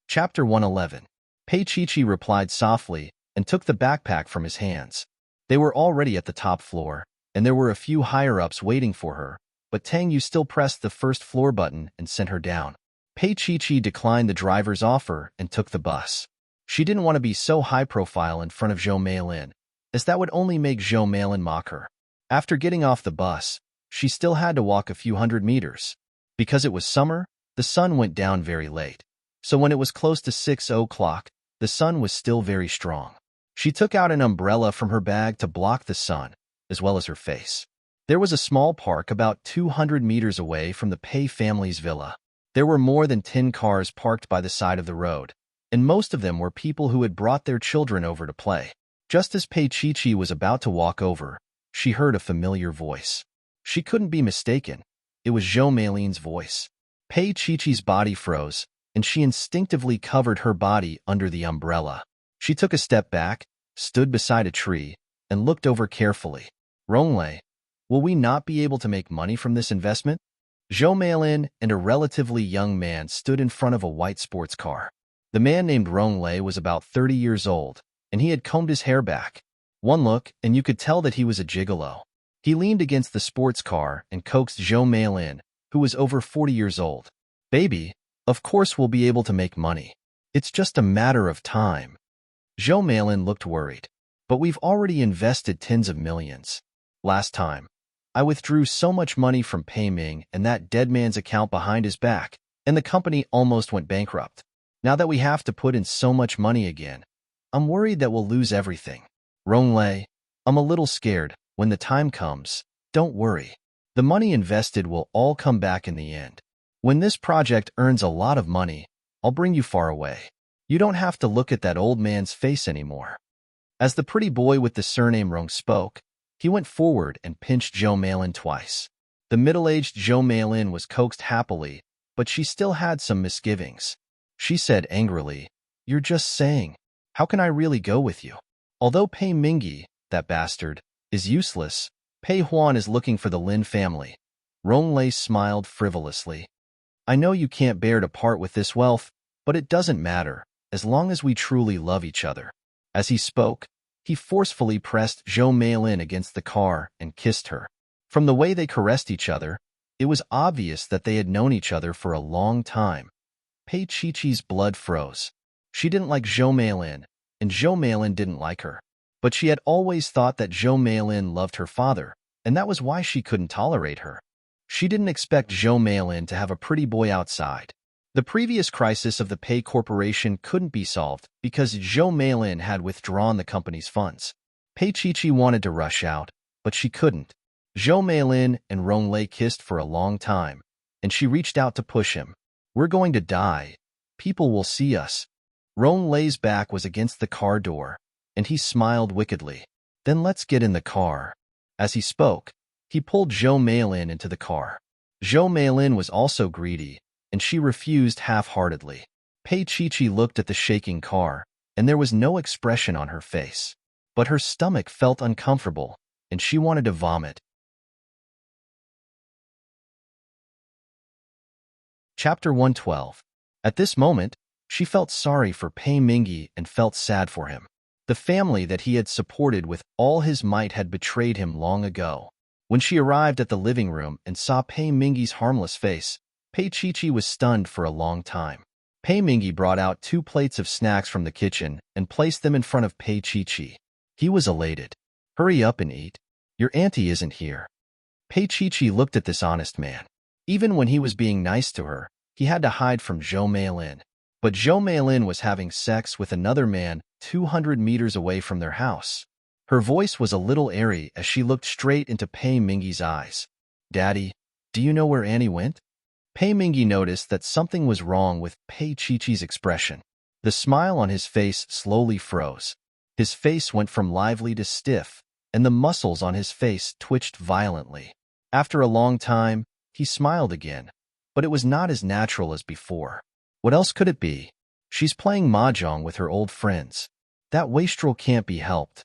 Chapter 111. Pei Chi replied softly and took the backpack from his hands. They were already at the top floor, and there were a few higher-ups waiting for her, but Tang Yu still pressed the first floor button and sent her down. Pei Chi declined the driver's offer and took the bus. She didn't want to be so high-profile in front of Zhou Meilin, as that would only make Zhou Meilin mock her. After getting off the bus, she still had to walk a few hundred meters. Because it was summer, the sun went down very late. So when it was close to 6 o'clock, the sun was still very strong. She took out an umbrella from her bag to block the sun, as well as her face. There was a small park about 200 meters away from the Pei family's villa. There were more than 10 cars parked by the side of the road, and most of them were people who had brought their children over to play. Just as Pei Chi was about to walk over, she heard a familiar voice. She couldn't be mistaken. It was Zhou Meilin's voice. Pei Chi's body froze, and she instinctively covered her body under the umbrella. She took a step back, stood beside a tree, and looked over carefully. Ronglei, will we not be able to make money from this investment? Zhou Meilin and a relatively young man stood in front of a white sports car. The man named Ronglei was about 30 years old, and he had combed his hair back. One look, and you could tell that he was a gigolo. He leaned against the sports car and coaxed Zhou Meilin, who was over 40 years old. Baby, of course we'll be able to make money. It's just a matter of time. Zhou Meilin looked worried. But we've already invested tens of millions. Last time, I withdrew so much money from Pei Ming and that dead man's account behind his back, and the company almost went bankrupt. Now that we have to put in so much money again, I'm worried that we'll lose everything. Ronglei, I'm a little scared. When the time comes, don't worry. The money invested will all come back in the end. When this project earns a lot of money, I'll bring you far away. You don't have to look at that old man's face anymore. As the pretty boy with the surname Rong spoke, he went forward and pinched Zhou Meilin twice. The middle-aged Zhou Meilin was coaxed happily, but she still had some misgivings. She said angrily, You're just saying. How can I really go with you? Although Pei Mingyi, that bastard, is useless, Pei Huan is looking for the Lin family. Ronglei smiled frivolously. I know you can't bear to part with this wealth, but it doesn't matter, as long as we truly love each other. As he spoke, he forcefully pressed Zhou Meilin against the car and kissed her. From the way they caressed each other, it was obvious that they had known each other for a long time. Pei Chi's blood froze. She didn't like Zhou Meilin, and Zhou Meilin didn't like her. But she had always thought that Zhou Meilin loved her father, and that was why she couldn't tolerate her. She didn't expect Zhou Meilin to have a pretty boy outside. The previous crisis of the Pei Corporation couldn't be solved because Zhou Meilin had withdrawn the company's funds. Pei Chi wanted to rush out, but she couldn't. Zhou Meilin and Ronglei kissed for a long time, and she reached out to push him. We're going to die. People will see us. Ronglei's back was against the car door, and he smiled wickedly. Then let's get in the car. As he spoke, he pulled Zhou Meilin into the car. Zhou Meilin was also greedy, and she refused half-heartedly. Pei Chi looked at the shaking car, and there was no expression on her face. But her stomach felt uncomfortable, and she wanted to vomit. Chapter 112. At this moment, she felt sorry for Pei Mingyi and felt sad for him. The family that he had supported with all his might had betrayed him long ago. When she arrived at the living room and saw Pei Mingyi's harmless face, Pei Qiqi was stunned for a long time. Pei Mingyi brought out 2 plates of snacks from the kitchen and placed them in front of Pei Qiqi. He was elated. "Hurry up and eat. Your auntie isn't here." Pei Qiqi looked at this honest man. Even when he was being nice to her, he had to hide from Zhou Meilin. But Zhou Meilin was having sex with another man 200 meters away from their house. Her voice was a little airy as she looked straight into Pei Mingyi's eyes. "Daddy, do you know where Annie went?" Pei Mingyi noticed that something was wrong with Pei Qiqi's expression. The smile on his face slowly froze. His face went from lively to stiff, and the muscles on his face twitched violently. After a long time, he smiled again, but it was not as natural as before. What else could it be? She's playing mahjong with her old friends. That wastrel can't be helped.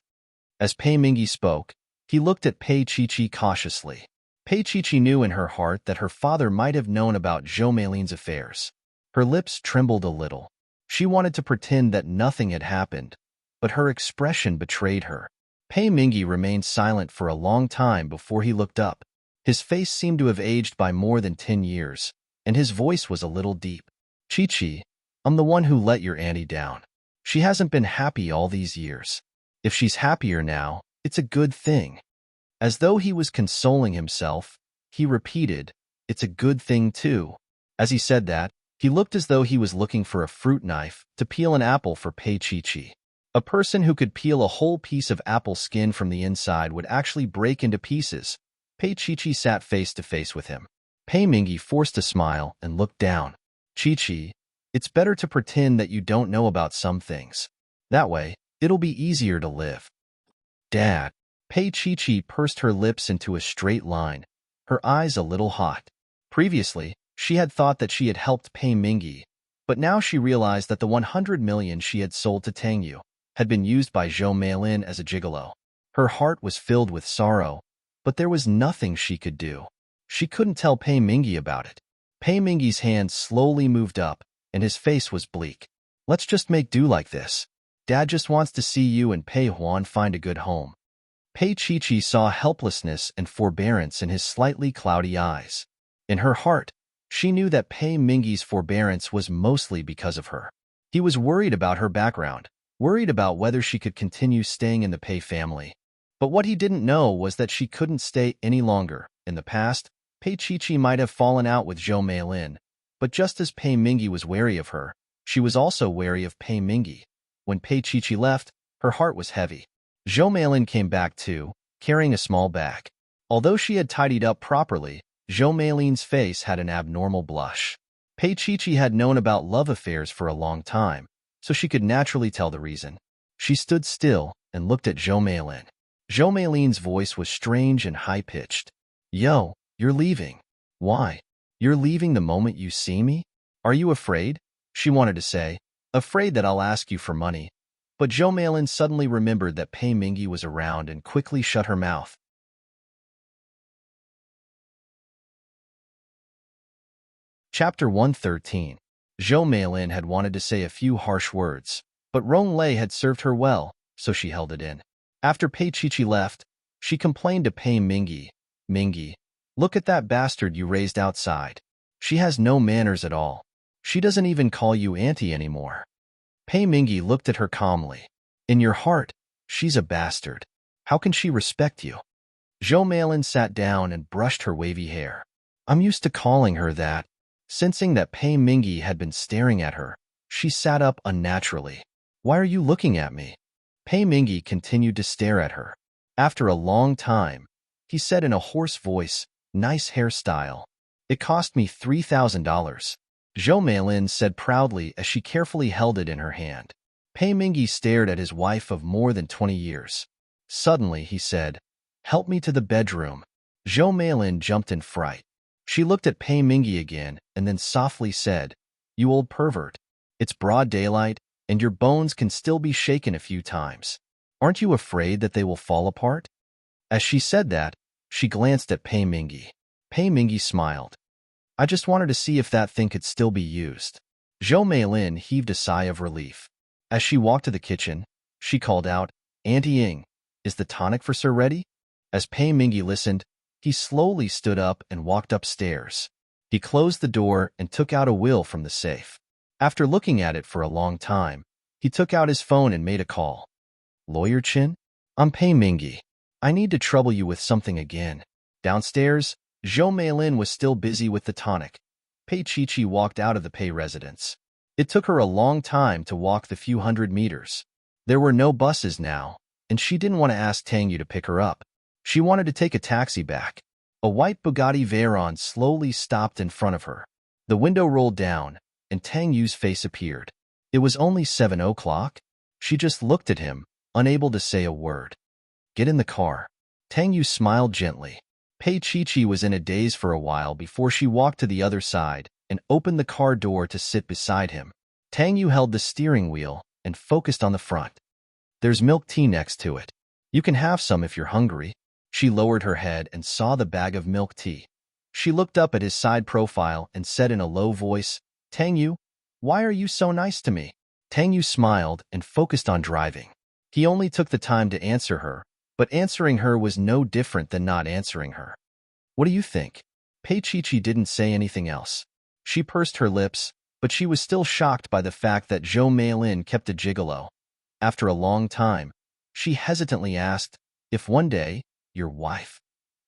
As Pei Mingyi spoke, he looked at Pei Qiqi cautiously. Pei Qiqi knew in her heart that her father might have known about Zhou Meilin's affairs. Her lips trembled a little. She wanted to pretend that nothing had happened, but her expression betrayed her. Pei Mingyi remained silent for a long time before he looked up. His face seemed to have aged by more than 10 years, and his voice was a little deep. "Qiqi, I'm the one who let your auntie down. She hasn't been happy all these years. If she's happier now, it's a good thing." As though he was consoling himself, he repeated, "It's a good thing too." As he said that, he looked as though he was looking for a fruit knife to peel an apple for Pei Qiqi. A person who could peel a whole piece of apple skin from the inside would actually break into pieces. Pei Qiqi sat face to face with him. Pei Mingyi forced a smile and looked down. "Qiqi, it's better to pretend that you don't know about some things. That way, it'll be easier to live." "Dad." Pei Qiqi pursed her lips into a straight line, her eyes a little hot. Previously, she had thought that she had helped Pei Mingyi, but now she realized that the 100 million she had sold to Tang Yu had been used by Zhou Meilin as a gigolo. Her heart was filled with sorrow, but there was nothing she could do. She couldn't tell Pei Mingyi about it. Pei Mingyi's hand slowly moved up, and his face was bleak. "Let's just make do like this. Dad just wants to see you and Pei Huan find a good home." Pei Qiqi saw helplessness and forbearance in his slightly cloudy eyes. In her heart, she knew that Pei Mingyi's forbearance was mostly because of her. He was worried about her background, worried about whether she could continue staying in the Pei family. But what he didn't know was that she couldn't stay any longer. In the past, Pei Qiqi might have fallen out with Zhou Meilin, but just as Pei Mingyi was wary of her, she was also wary of Pei Mingyi. When Pei Qiqi left, her heart was heavy. Zhou Meilin came back too, carrying a small bag. Although she had tidied up properly, Zhou Meilin's face had an abnormal blush. Pei Qiqi had known about love affairs for a long time, so she could naturally tell the reason. She stood still and looked at Zhou Meilin. Zhou Meilin's voice was strange and high-pitched. "Yo, you're leaving. Why? You're leaving the moment you see me? Are you afraid?" She wanted to say, "Afraid that I'll ask you for money." But Zhou Meilin suddenly remembered that Pei Mingyi was around and quickly shut her mouth. Chapter 113. Zhou Meilin had wanted to say a few harsh words, but Rong Lei had served her well, so she held it in. After Pei Qiqi left, she complained to Pei Mingyi, "Mingyi, look at that bastard you raised outside. She has no manners at all. She doesn't even call you auntie anymore." Pei Mingyi looked at her calmly. "In your heart, she's a bastard. How can she respect you?" Zhou Meilin sat down and brushed her wavy hair. "I'm used to calling her that." Sensing that Pei Mingyi had been staring at her, she sat up unnaturally. "Why are you looking at me?" Pei Mingyi continued to stare at her. After a long time, he said in a hoarse voice, "Nice hairstyle. It cost me $3,000. Zhou Meilin said proudly as she carefully held it in her hand. Pei Mingyi stared at his wife of more than 20 years. Suddenly, he said, "Help me to the bedroom." Zhou Meilin jumped in fright. She looked at Pei Mingyi again and then softly said, "You old pervert. It's broad daylight, and your bones can still be shaken a few times. Aren't you afraid that they will fall apart?" As she said that, she glanced at Pei Mingyi. Pei Mingyi smiled. "I just wanted to see if that thing could still be used." Zhou Meilin heaved a sigh of relief. As she walked to the kitchen, She called out, Auntie Ing, is the tonic for Sir ready? As Pei Mingy listened, he slowly stood up and walked upstairs. He closed the door and took out a will from the safe. After looking at it for a long time, he took out his phone and made a call. Lawyer Chin? I'm Pei Mingy. I need to trouble you with something again. Downstairs, Zhou Meilin was still busy with the tonic. Pei Chi walked out of the Pei residence. It took her a long time to walk the few hundred meters. There were no buses now, and she didn't want to ask Tang Yu to pick her up. She wanted to take a taxi back. A white Bugatti Veyron slowly stopped in front of her. The window rolled down, and Tang Yu's face appeared. It was only 7 o'clock. She just looked at him, unable to say a word. Get in the car. Tang Yu smiled gently. Pei Chi was in a daze for a while before she walked to the other side and opened the car door to sit beside him. Tang Yu held the steering wheel and focused on the front. There's milk tea next to it. You can have some if you're hungry. She lowered her head and saw the bag of milk tea. She looked up at his side profile and said in a low voice, Tang Yu, why are you so nice to me? Tang Yu smiled and focused on driving. He only took the time to answer her, but answering her was no different than not answering her. What do you think? Pei Chi didn't say anything else. She pursed her lips, but she was still shocked by the fact that Zhou Meilin kept a gigolo. After a long time, she hesitantly asked, if one day, your wife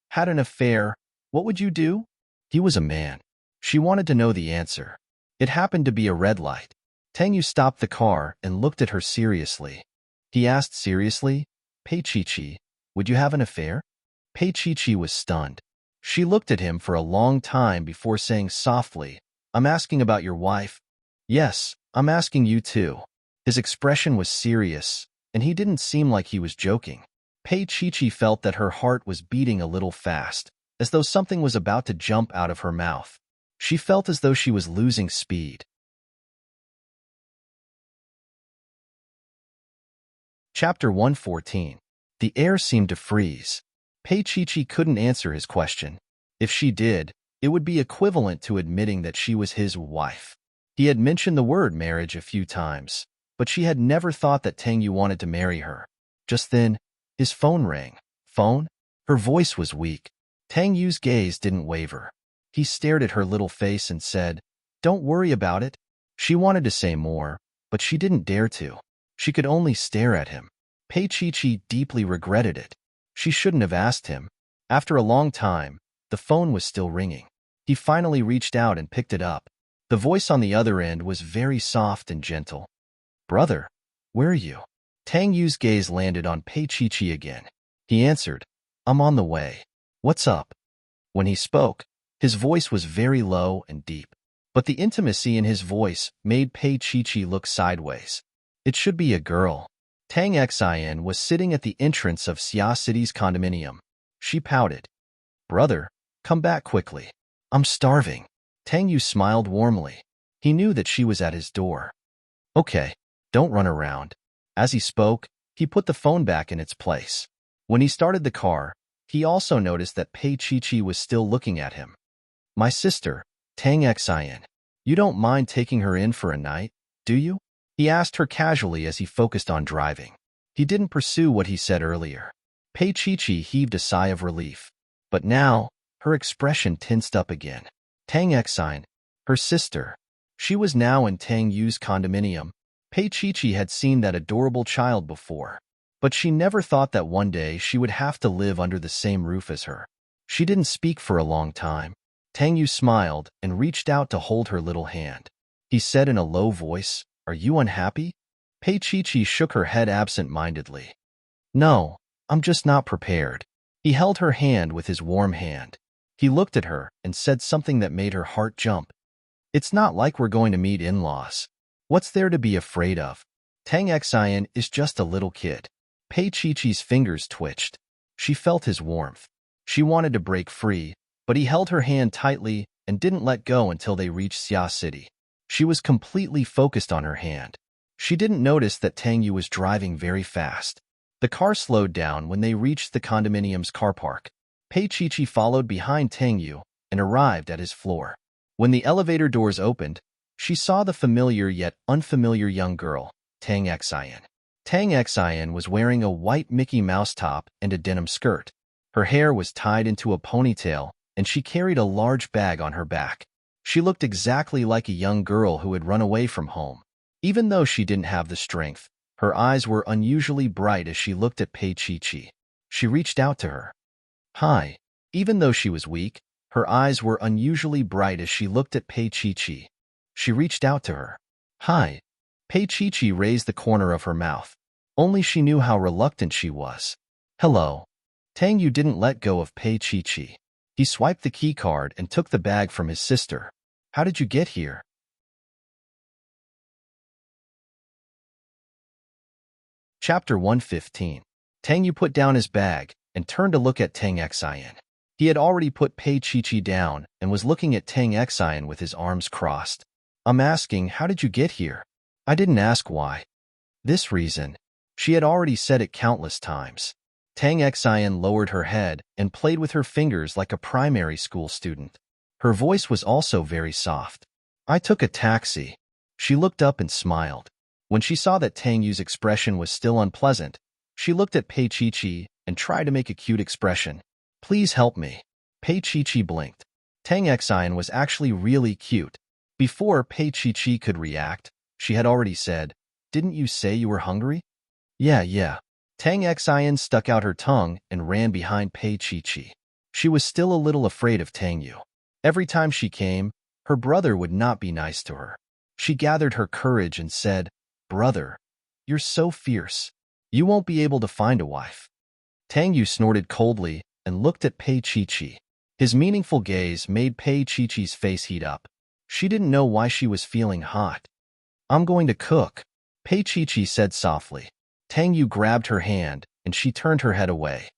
had an affair, what would you do? He was a man. She wanted to know the answer. It happened to be a red light. Tang Yu stopped the car and looked at her seriously. He asked seriously, Pei Chi, would you have an affair? Pei Chi was stunned. She looked at him for a long time before saying softly, I'm asking about your wife. Yes, I'm asking you too. His expression was serious, and he didn't seem like he was joking. Pei Chi felt that her heart was beating a little fast, as though something was about to jump out of her mouth. She felt as though she was losing speed. Chapter 114. The air seemed to freeze. Pei Chi couldn't answer his question. If she did, it would be equivalent to admitting that she was his wife. He had mentioned the word marriage a few times, but she had never thought that Tang Yu wanted to marry her. Just then, his phone rang. Phone? Her voice was weak. Tang Yu's gaze didn't waver. He stared at her little face and said, Don't worry about it. She wanted to say more, but she didn't dare to. She could only stare at him. Pei Chi deeply regretted it. She shouldn't have asked him. After a long time, the phone was still ringing. He finally reached out and picked it up. The voice on the other end was very soft and gentle. Brother, where are you? Tang Yu's gaze landed on Pei Chi again. He answered, I'm on the way. What's up? When he spoke, his voice was very low and deep. But the intimacy in his voice made Pei Chi look sideways. It should be a girl. Tang Xin was sitting at the entrance of Xia City's condominium. She pouted. Brother, come back quickly. I'm starving. Tang Yu smiled warmly. He knew that she was at his door. Okay, don't run around. As he spoke, he put the phone back in its place. When he started the car, he also noticed that Pei Chi was still looking at him. My sister, Tang Xin. You don't mind taking her in for a night, do you? He asked her casually as he focused on driving. He didn't pursue what he said earlier. Pei Chi heaved a sigh of relief. But now, her expression tensed up again. Tang Xin, her sister. She was now in Tang Yu's condominium. Pei Chi had seen that adorable child before, but she never thought that one day she would have to live under the same roof as her. She didn't speak for a long time. Tang Yu smiled and reached out to hold her little hand. He said in a low voice, Are you unhappy? Pei Chi shook her head absent-mindedly. No, I'm just not prepared. He held her hand with his warm hand. He looked at her and said something that made her heart jump. It's not like we're going to meet in-laws. What's there to be afraid of? Tang Xin is just a little kid. Pei Chi's fingers twitched. She felt his warmth. She wanted to break free, but he held her hand tightly and didn't let go until they reached Xia City. She was completely focused on her hand. She didn't notice that Tang Yu was driving very fast. The car slowed down when they reached the condominium's car park. Pei Chi followed behind Tang Yu and arrived at his floor. When the elevator doors opened, she saw the familiar yet unfamiliar young girl, Tang Xin. Tang Xian was wearing a white Mickey Mouse top and a denim skirt. Her hair was tied into a ponytail, and she carried a large bag on her back. She looked exactly like a young girl who had run away from home. Even though she didn't have the strength, her eyes were unusually bright as she looked at Pei Chi. She reached out to her. Hi. Even though she was weak, her eyes were unusually bright as she looked at Pei Chi. She reached out to her. Hi. Pei Chi raised the corner of her mouth. Only she knew how reluctant she was. Hello. Tang Yu didn't let go of Pei Chi. He swiped the key card and took the bag from his sister. How did you get here? Chapter 115. Tang Yu put down his bag and turned to look at Tang Xian. He had already put Pei Chi down and was looking at Tang Xian with his arms crossed. I'm asking, how did you get here? I didn't ask why. This reason. She had already said it countless times. Tang Xian lowered her head and played with her fingers like a primary school student. Her voice was also very soft. I took a taxi. She looked up and smiled. When she saw that Tang Yu's expression was still unpleasant, she looked at Pei Chi and tried to make a cute expression. Please help me. Pei Chi blinked. Tang Xian was actually really cute. Before Pei Chi could react, she had already said, Didn't you say you were hungry? Yeah. Tang Xian stuck out her tongue and ran behind Pei Chi. She was still a little afraid of Tang Yu. Every time she came, her brother would not be nice to her. She gathered her courage and said, Brother, you're so fierce. You won't be able to find a wife. Tang Yu snorted coldly and looked at Pei Chi. His meaningful gaze made Pei Chi's face heat up. She didn't know why she was feeling hot. I'm going to cook, Pei Chi said softly. Tang Yu grabbed her hand, and she turned her head away.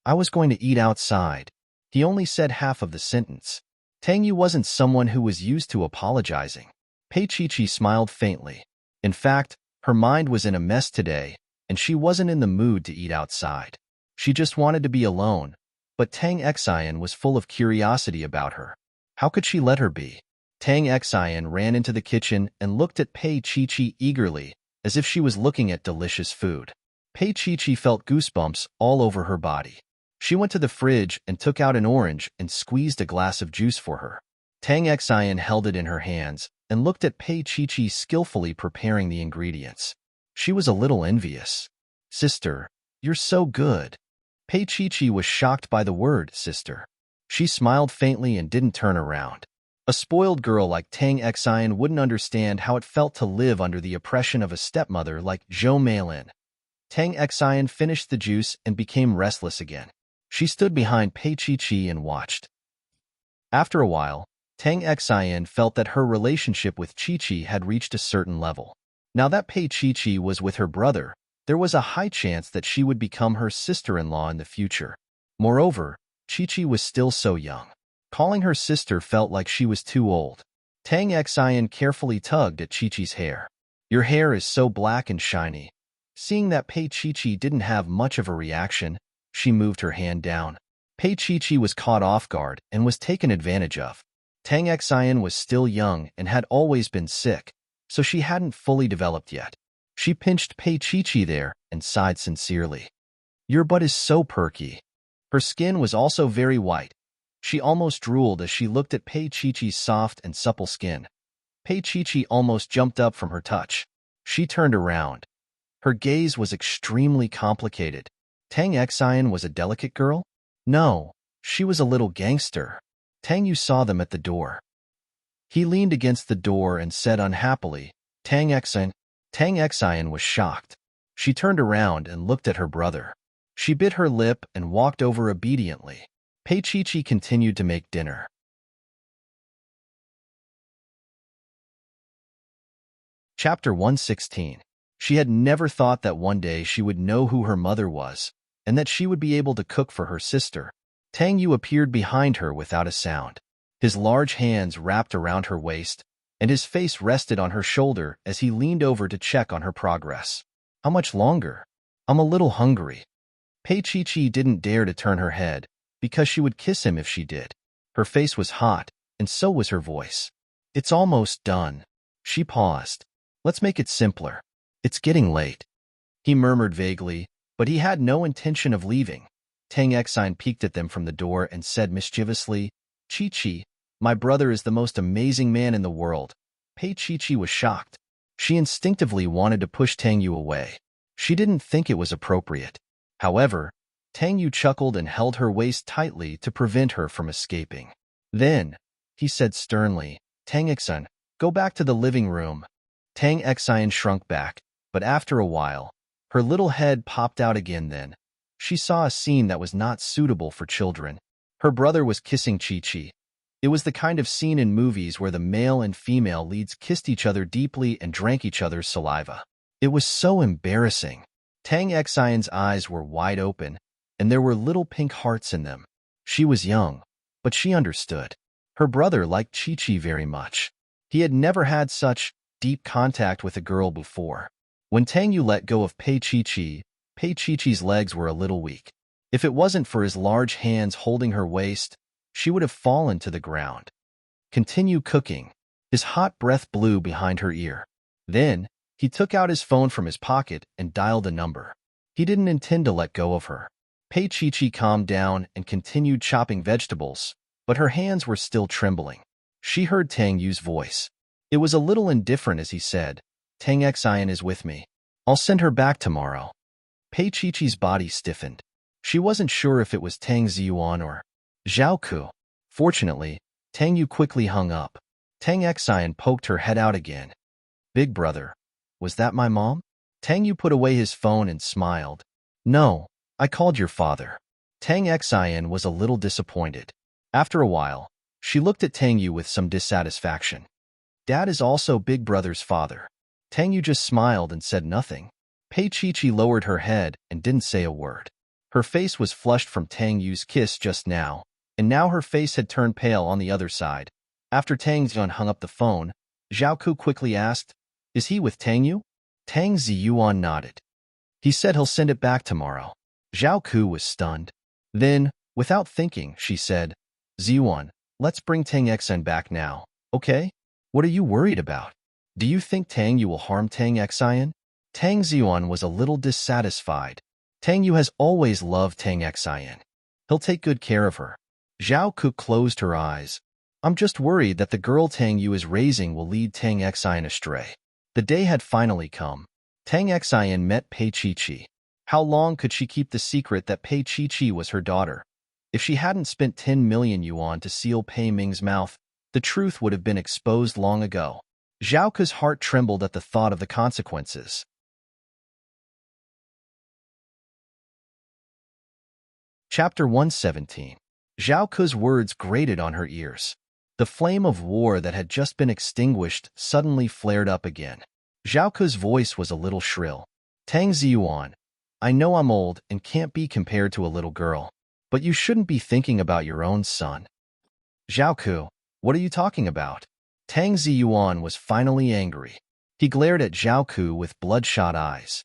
I was going to eat outside. He only said half of the sentence. Tang Yu wasn't someone who was used to apologizing. Pei Chi smiled faintly. In fact, her mind was in a mess today, and she wasn't in the mood to eat outside. She just wanted to be alone, but Tang Xian was full of curiosity about her. How could she let her be? Tang Xian ran into the kitchen and looked at Pei Chi eagerly, as if she was looking at delicious food. Pei Chi felt goosebumps all over her body. She went to the fridge and took out an orange and squeezed a glass of juice for her. Tang Xian held it in her hands and looked at Pei Chi skillfully preparing the ingredients. She was a little envious. Sister, you're so good. Pei Chi was shocked by the word, sister. She smiled faintly and didn't turn around. A spoiled girl like Tang Xian wouldn't understand how it felt to live under the oppression of a stepmother like Zhou Meilin. Tang Xian finished the juice and became restless again. She stood behind Pei Chi and watched. After a while, Tang Xian felt that her relationship with Chi had reached a certain level. Now that Pei Chi was with her brother, there was a high chance that she would become her sister-in-law in the future. Moreover, Chi was still so young. Calling her sister felt like she was too old. Tang Xian carefully tugged at Chi-Chi's hair. Your hair is so black and shiny. Seeing that Pei Chi didn't have much of a reaction, she moved her hand down. Pei Chi was caught off guard and was taken advantage of. Tang Xian was still young and had always been sick, so she hadn't fully developed yet. She pinched Pei Chi there and sighed sincerely. Your butt is so perky. Her skin was also very white. She almost drooled as she looked at Pei Chi's soft and supple skin. Pei Chi almost jumped up from her touch. She turned around. Her gaze was extremely complicated. Tang Xian was a delicate girl? No, she was a little gangster. Tang Yu saw them at the door. He leaned against the door and said unhappily, Tang Xian. Tang Xian was shocked. She turned around and looked at her brother. She bit her lip and walked over obediently. Pei Chi continued to make dinner. Chapter 116. She had never thought that one day she would know who her mother was, and that she would be able to cook for her sister. Tang Yu appeared behind her without a sound. His large hands wrapped around her waist, and his face rested on her shoulder as he leaned over to check on her progress. How much longer? I'm a little hungry. Pei Chi didn't dare to turn her head, because she would kiss him if she did. Her face was hot, and so was her voice. It's almost done. She paused. Let's make it simpler. It's getting late. He murmured vaguely, but he had no intention of leaving. Tang Exine peeked at them from the door and said mischievously, "Chi-Chi, my brother is the most amazing man in the world." Pei Chi-Chi was shocked. She instinctively wanted to push Tang Yu away. She didn't think it was appropriate. However, Tang Yu chuckled and held her waist tightly to prevent her from escaping. Then, he said sternly, "Tang Exine, go back to the living room." Tang Exine shrunk back, but after a while, her little head popped out again. Then, she saw a scene that was not suitable for children. Her brother was kissing Chi-Chi. It was the kind of scene in movies where the male and female leads kissed each other deeply and drank each other's saliva. It was so embarrassing. Tang Xian's eyes were wide open, and there were little pink hearts in them. She was young, but she understood. Her brother liked Chi-Chi very much. He had never had such deep contact with a girl before. When Tang Yu let go of Pei Chi-Chi's legs were a little weak. If it wasn't for his large hands holding her waist, she would have fallen to the ground. "Continue cooking." His hot breath blew behind her ear. Then, he took out his phone from his pocket and dialed a number. He didn't intend to let go of her. Pei Chi calmed down and continued chopping vegetables, but her hands were still trembling. She heard Tang Yu's voice. It was a little indifferent as he said, "Tang Xian is with me. I'll send her back tomorrow." Pei Chi's body stiffened. She wasn't sure if it was Tang Ziyuan or Zhao Ku. Fortunately, Tang Yu quickly hung up. Tang Xian poked her head out again. "Big brother, was that my mom?" Tang Yu put away his phone and smiled. "No, I called your father." Tang Xian was a little disappointed. After a while, she looked at Tang Yu with some dissatisfaction. "Dad is also Big brother's father." Tang Yu just smiled and said nothing. Pei Chi lowered her head and didn't say a word. Her face was flushed from Tang Yu's kiss just now, and now her face had turned pale on the other side. After Tang Ziyuan hung up the phone, Zhao Ku quickly asked, "Is he with Tang Yu?" Tang Ziyuan nodded. "He said he'll send it back tomorrow." Zhao Ku was stunned. Then, without thinking, she said, "Ziyuan, let's bring Tang Xian back now, okay? What are you worried about? Do you think Tang Yu will harm Tang Xian?" Tang Ziyuan was a little dissatisfied. Tang Yu has always loved Tang Xian. He'll take good care of her. Zhao Ku closed her eyes. "I'm just worried that the girl Tang Yu is raising will lead Tang Xian astray." The day had finally come. Tang Xian met Pei Chi. How long could she keep the secret that Pei Chi was her daughter? If she hadn't spent 10 million yuan to seal Pei Ming's mouth, the truth would have been exposed long ago. Zhao Ku's heart trembled at the thought of the consequences. Chapter 117. Zhao Ku's words grated on her ears. The flame of war that had just been extinguished suddenly flared up again. Zhao Ku's voice was a little shrill. "Tang Ziyuan, I know I'm old and can't be compared to a little girl, but you shouldn't be thinking about your own son." "Zhao Ku, what are you talking about?" Tang Ziyuan was finally angry. He glared at Zhao Ku with bloodshot eyes.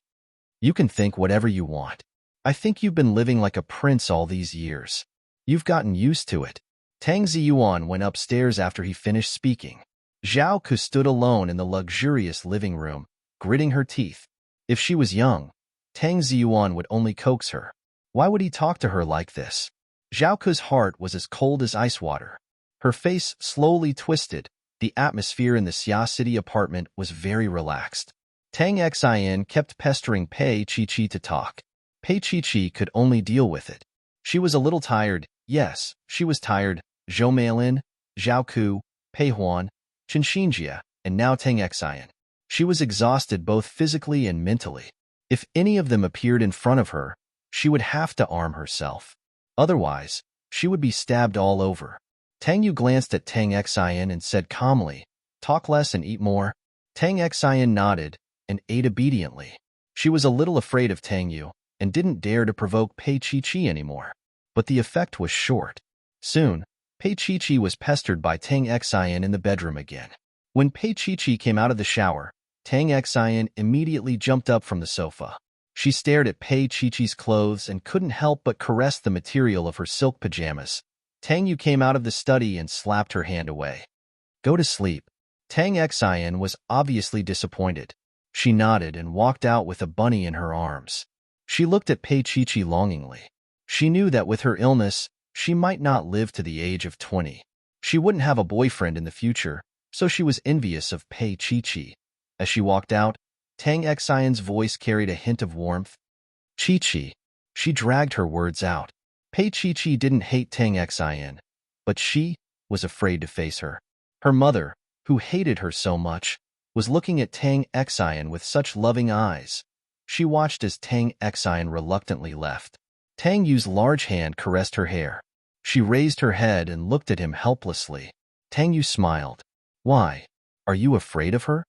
"You can think whatever you want. I think you've been living like a prince all these years. You've gotten used to it." Tang Ziyuan went upstairs after he finished speaking. Zhao Ku stood alone in the luxurious living room, gritting her teeth. If she was young, Tang Ziyuan would only coax her. Why would he talk to her like this? Zhao Ku's heart was as cold as ice water. Her face slowly twisted. The atmosphere in the Xia City apartment was very relaxed. Tang Xian kept pestering Pei Chi to talk. Pei Chi could only deal with it. She was a little tired. Yes, she was tired. Zhou Meilin, Zhao Ku, Pei Huan, Chen Xinjia, and now Tang Xian. She was exhausted both physically and mentally. If any of them appeared in front of her, she would have to arm herself. Otherwise, she would be stabbed all over. Tang Yu glanced at Tang Xian and said calmly, "Talk less and eat more." Tang Xian nodded and ate obediently. She was a little afraid of Tang Yu and didn't dare to provoke Pei Chi anymore. But the effect was short. Soon, Pei Chi was pestered by Tang Xian in the bedroom again. When Pei Chi came out of the shower, Tang Xian immediately jumped up from the sofa. She stared at Pei Chi's clothes and couldn't help but caress the material of her silk pajamas. Tang Yu came out of the study and slapped her hand away. "Go to sleep." Tang Xian was obviously disappointed. She nodded and walked out with a bunny in her arms. She looked at Pei Chi longingly. She knew that with her illness, she might not live to the age of 20. She wouldn't have a boyfriend in the future, so she was envious of Pei Chi. As she walked out, Tang Xian's voice carried a hint of warmth. Chi. She dragged her words out. Pei Chi didn't hate Tang Xian, but she was afraid to face her. Her mother, who hated her so much, was looking at Tang Xian with such loving eyes. She watched as Tang Xian reluctantly left. Tang Yu's large hand caressed her hair. She raised her head and looked at him helplessly. Tang Yu smiled. Why? Are you afraid of her?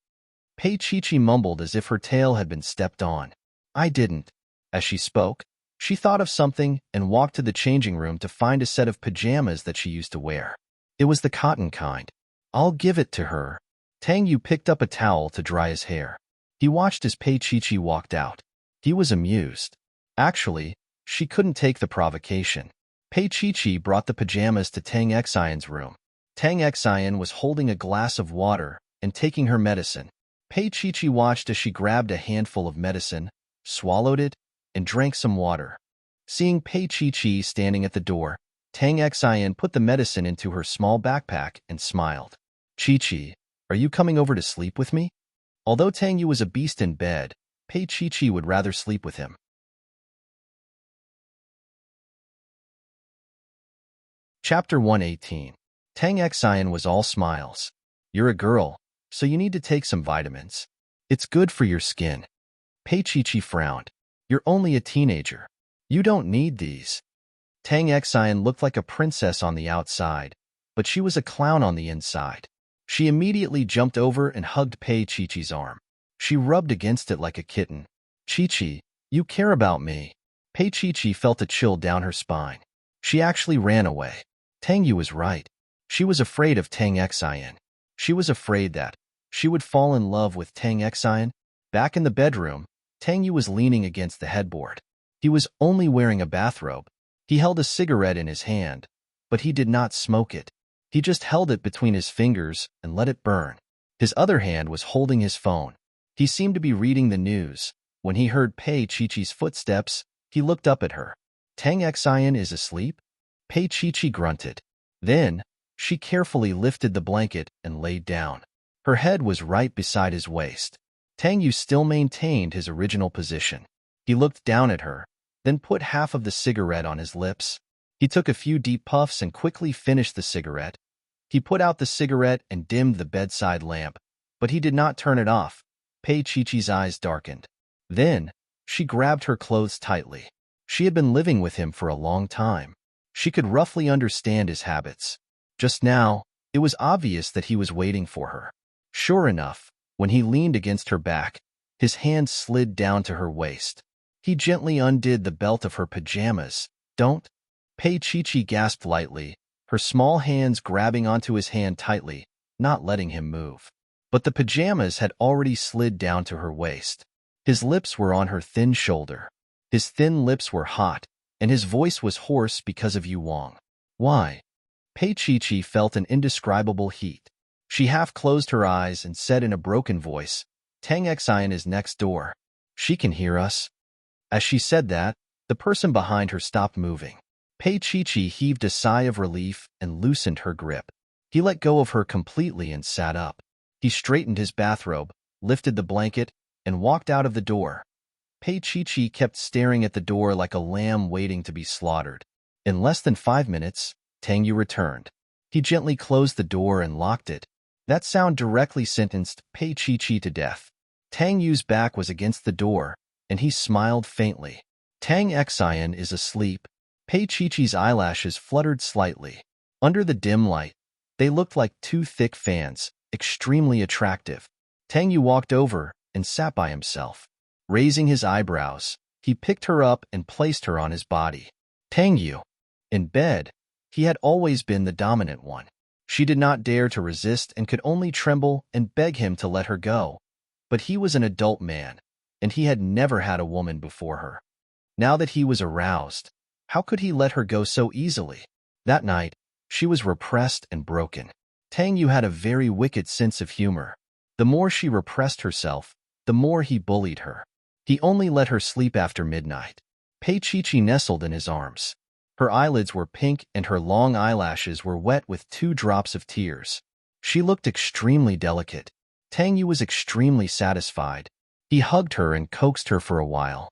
Pei Chi mumbled as if her tail had been stepped on. I didn't. As she spoke, she thought of something and walked to the changing room to find a set of pajamas that she used to wear. It was the cotton kind. I'll give it to her. Tang Yu picked up a towel to dry his hair. He watched as Pei Chi walked out. He was amused. Actually, she couldn't take the provocation. Pei Chi brought the pajamas to Tang Xian's room. Tang Xian was holding a glass of water and taking her medicine. Pei Chi watched as she grabbed a handful of medicine, swallowed it, and drank some water. Seeing Pei Chi standing at the door, Tang Xian put the medicine into her small backpack and smiled. Chi, are you coming over to sleep with me? Although Tang Yu was a beast in bed, Pei Chi would rather sleep with him. Chapter 118. Tang Xian was all smiles. You're a girl, so you need to take some vitamins. It's good for your skin. Pei Chi frowned. You're only a teenager. You don't need these. Tang Xian looked like a princess on the outside, but she was a clown on the inside. She immediately jumped over and hugged Pei Chi's arm. She rubbed against it like a kitten. Chi, you care about me. Pei Chi felt a chill down her spine. She actually ran away. Tang Yu was right. She was afraid of Tang Xian. She was afraid that she would fall in love with Tang Xian. Back in the bedroom, Tang Yu was leaning against the headboard. He was only wearing a bathrobe. He held a cigarette in his hand, but he did not smoke it. He just held it between his fingers and let it burn. His other hand was holding his phone. He seemed to be reading the news. When he heard Pei Chi's footsteps, he looked up at her. Tang Xian is asleep? Pei Chi grunted. Then, she carefully lifted the blanket and laid down. Her head was right beside his waist. Tang Yu still maintained his original position. He looked down at her, then put half of the cigarette on his lips. He took a few deep puffs and quickly finished the cigarette. He put out the cigarette and dimmed the bedside lamp, but he did not turn it off. Pei Chi's eyes darkened. Then, she grabbed her clothes tightly. She had been living with him for a long time. She could roughly understand his habits. Just now, it was obvious that he was waiting for her. Sure enough, when he leaned against her back, his hand slid down to her waist. He gently undid the belt of her pajamas. Don't. Pei Chi gasped lightly, her small hands grabbing onto his hand tightly, not letting him move. But the pajamas had already slid down to her waist. His lips were on her thin shoulder. His thin lips were hot, and his voice was hoarse because of Yu Wang. Why? Pei Chi felt an indescribable heat. She half closed her eyes and said in a broken voice, Tang Xian is next door. She can hear us. As she said that, the person behind her stopped moving. Pei Chi heaved a sigh of relief and loosened her grip. He let go of her completely and sat up. He straightened his bathrobe, lifted the blanket, and walked out of the door. Pei Chi kept staring at the door like a lamb waiting to be slaughtered. In less than 5 minutes, Tang Yu returned. He gently closed the door and locked it. That sound directly sentenced Pei Chi to death. Tang Yu's back was against the door, and he smiled faintly. Tang Xian is asleep. Pei Chi's eyelashes fluttered slightly. Under the dim light, they looked like 2 thick fans, extremely attractive. Tang Yu walked over and sat by himself. Raising his eyebrows, he picked her up and placed her on his body. Tang Yu. In bed, he had always been the dominant one. She did not dare to resist and could only tremble and beg him to let her go. But he was an adult man, and he had never had a woman before her. Now that he was aroused, how could he let her go so easily? That night, she was repressed and broken. Tang Yu had a very wicked sense of humor. The more she repressed herself, the the more he bullied her. He only let her sleep after midnight. Pei Chi nestled in his arms. Her eyelids were pink and her long eyelashes were wet with 2 drops of tears. She looked extremely delicate. Tang Yu was extremely satisfied. He hugged her and coaxed her for a while.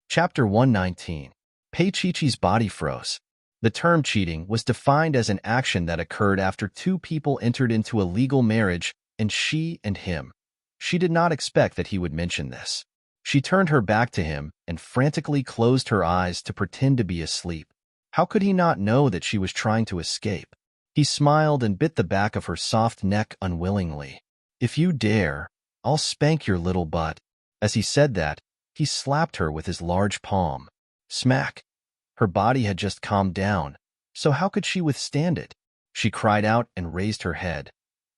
Chapter 119. Pei Chi's body froze. The term cheating was defined as an action that occurred after 2 people entered into a legal marriage and she and him. She did not expect that he would mention this. She turned her back to him and frantically closed her eyes to pretend to be asleep. How could he not know that she was trying to escape? He smiled and bit the back of her soft neck unwillingly. "If you dare, I'll spank your little butt." As he said that, he slapped her with his large palm. Smack! Her body had just calmed down, so how could she withstand it? She cried out and raised her head.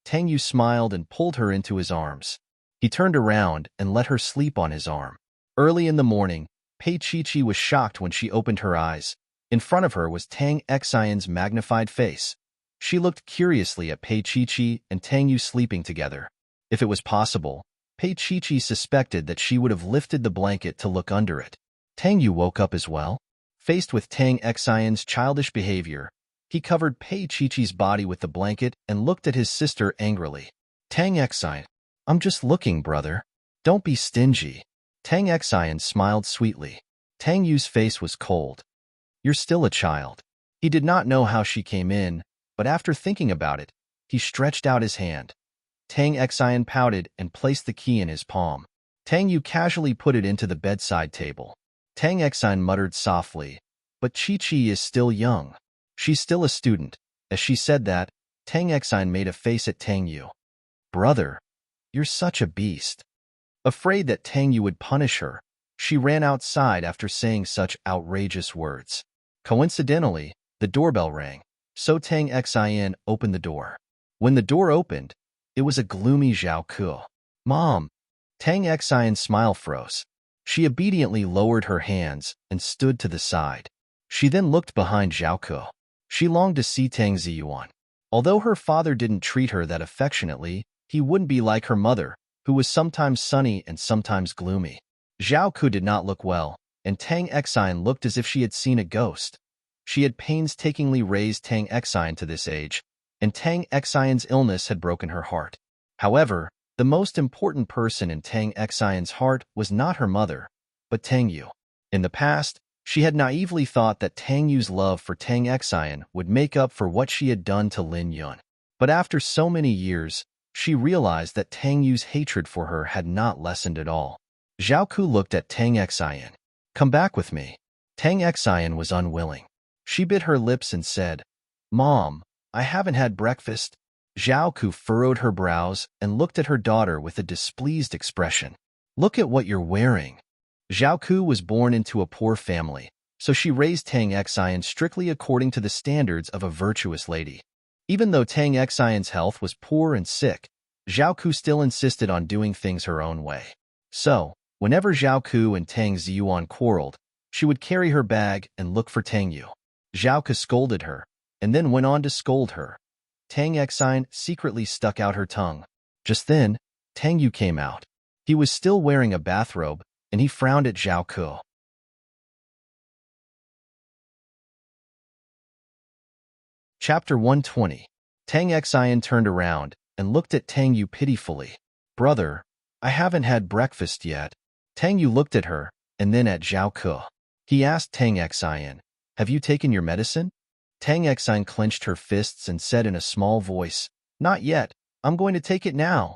Tang Yu smiled and pulled her into his arms. He turned around and let her sleep on his arm. Early in the morning, Pei Chi was shocked when she opened her eyes. In front of her was Tang Xian's magnified face. She looked curiously at Pei Chi and Tang Yu sleeping together. If it was possible, Pei Chi suspected that she would have lifted the blanket to look under it. Tang Yu woke up as well. Faced with Tang Xian's childish behavior, he covered Pei Chi's body with the blanket and looked at his sister angrily. "Tang Xian, I'm just looking, brother. Don't be stingy." Tang Xian smiled sweetly. Tang Yu's face was cold. "You're still a child." He did not know how she came in, but after thinking about it, he stretched out his hand. Tang Xian pouted and placed the key in his palm. Tang Yu casually put it into the bedside table. Tang Xian muttered softly, "But Chi is still young. She's still a student." As she said that, Tang Xian made a face at Tang Yu. "Brother, you're such a beast." Afraid that Tang Yu would punish her, she ran outside after saying such outrageous words. Coincidentally, the doorbell rang, so Tang Xian opened the door. When the door opened, it was a gloomy Zhao Ku. "Mom!" Tang Xian's smile froze. She obediently lowered her hands and stood to the side. She then looked behind Zhao Ku. She longed to see Tang Ziyuan. Although her father didn't treat her that affectionately, he wouldn't be like her mother, who was sometimes sunny and sometimes gloomy. Zhao Ku did not look well, and Tang Xian looked as if she had seen a ghost. She had painstakingly raised Tang Xian to this age, and Tang Xian's illness had broken her heart. However, the most important person in Tang Xian's heart was not her mother, but Tang Yu. In the past, she had naively thought that Tang Yu's love for Tang Xian would make up for what she had done to Lin Yun. But after so many years, she realized that Tang Yu's hatred for her had not lessened at all. Zhao Ku looked at Tang Xian. "Come back with me." Tang Xian was unwilling. She bit her lips and said, "Mom, I haven't had breakfast." Zhao Ku furrowed her brows and looked at her daughter with a displeased expression. "Look at what you're wearing." Zhao Ku was born into a poor family, so she raised Tang Xian strictly according to the standards of a virtuous lady. Even though Tang Xian's health was poor and sick, Zhao Ku still insisted on doing things her own way. So, whenever Zhao Ku and Tang Ziyuan quarreled, she would carry her bag and look for Tang Yu. Zhao Ku scolded her, and then went on to scold her. Tang Xian secretly stuck out her tongue. Just then, Tang Yu came out. He was still wearing a bathrobe, and he frowned at Zhao Ku. Chapter 120. Tang Xian turned around and looked at Tang Yu pitifully. "Brother, I haven't had breakfast yet." Tang Yu looked at her, and then at Zhao Ku. He asked Tang Xian, "Have you taken your medicine?" Tang Xian clenched her fists and said in a small voice, "Not yet. I'm going to take it now."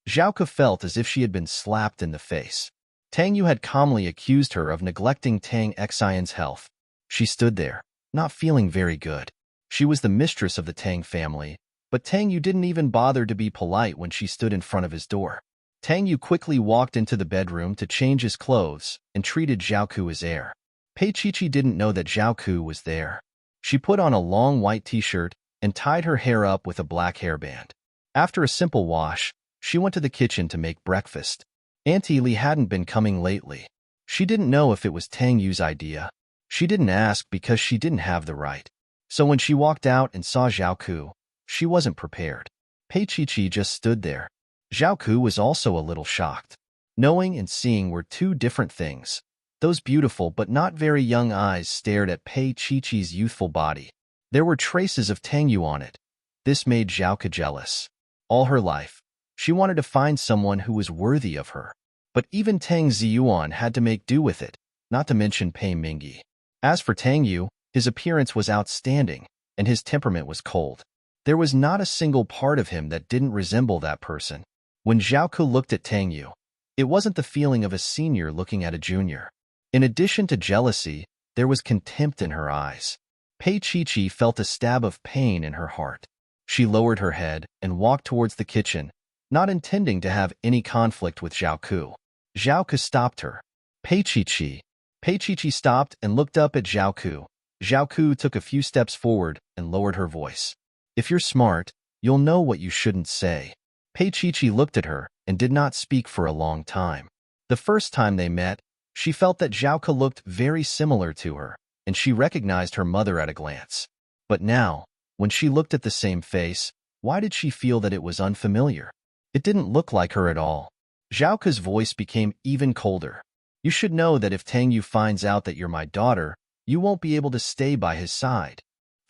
Zhao Ku felt as if she had been slapped in the face. Tang Yu had calmly accused her of neglecting Tang Xian's health. She stood there, not feeling very good. She was the mistress of the Tang family, but Tang Yu didn't even bother to be polite when she stood in front of his door. Tang Yu quickly walked into the bedroom to change his clothes and treated Zhao Ku as heir. Pei Chi didn't know that Zhao Ku was there. She put on a long white t-shirt and tied her hair up with a black hairband. After a simple wash, she went to the kitchen to make breakfast. Auntie Li hadn't been coming lately. She didn't know if it was Tang Yu's idea. She didn't ask because she didn't have the right. So when she walked out and saw Zhao Ku, She wasn't prepared. Pei Chi just stood there. Zhao Ku was also a little shocked. Knowing and seeing were two different things. Those beautiful but not very young eyes stared at Pei Chi's youthful body. There were traces of Tang Yu on it. This made Zhao Ku jealous. All her life, she wanted to find someone who was worthy of her. But even Tang Ziyuan had to make do with it, not to mention Pei Mingyi. As for Tang Yu, his appearance was outstanding, and his temperament was cold. There was not a single part of him that didn't resemble that person. When Zhao Ku looked at Tang Yu, it wasn't the feeling of a senior looking at a junior. In addition to jealousy, there was contempt in her eyes. Pei Chi felt a stab of pain in her heart. She lowered her head and walked towards the kitchen, not intending to have any conflict with Zhao Ku. Zhao Ku stopped her. Pei Chi stopped and looked up at Zhao Ku. Zhao Ku took a few steps forward and lowered her voice. If you're smart, you'll know what you shouldn't say. Pei Chi looked at her and did not speak for a long time. The first time they met, she felt that Zhao Ku looked very similar to her, and she recognized her mother at a glance. But now, when she looked at the same face, why did she feel that it was unfamiliar? It didn't look like her at all. Zhao Ku's voice became even colder. You should know that if Tang Yu finds out that you're my daughter, you won't be able to stay by his side.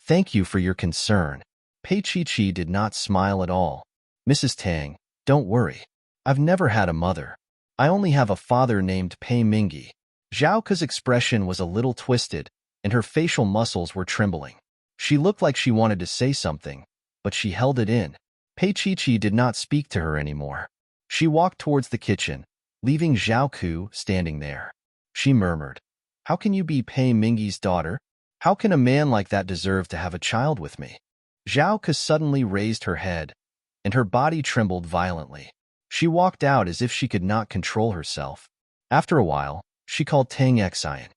Thank you for your concern. Pei Chi did not smile at all. Mrs. Tang, don't worry. I've never had a mother. I only have a father named Pei Mingyi. Zhao Ku's expression was a little twisted, and her facial muscles were trembling. She looked like she wanted to say something, but she held it in. Pei Chi did not speak to her anymore. She walked towards the kitchen, leaving Zhao Ku standing there. She murmured, "How can you be Pei Mingyi's daughter? How can a man like that deserve to have a child with me?" Zhao Ku suddenly raised her head, and her body trembled violently. She walked out as if she could not control herself. After a while, she called Tang Xian.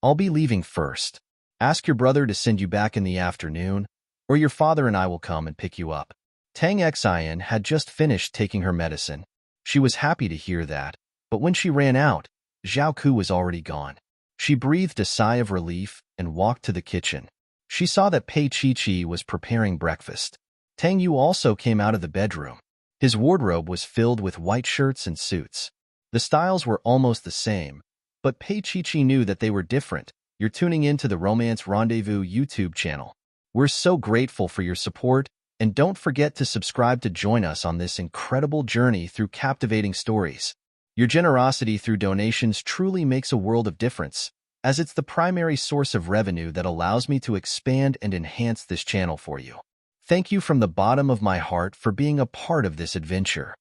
"I'll be leaving first. Ask your brother to send you back in the afternoon, or your father and I will come and pick you up." Tang Xian had just finished taking her medicine. She was happy to hear that, but when she ran out, Zhao Ku was already gone. She breathed a sigh of relief and walked to the kitchen. She saw that Pei Chi was preparing breakfast. Tang Yu also came out of the bedroom. His wardrobe was filled with white shirts and suits. The styles were almost the same, but Pei Chi knew that they were different. You're tuning into the Romance Rendezvous YouTube channel. We're so grateful for your support, and don't forget to subscribe to join us on this incredible journey through captivating stories. Your generosity through donations truly makes a world of difference, as it's the primary source of revenue that allows me to expand and enhance this channel for you. Thank you from the bottom of my heart for being a part of this adventure.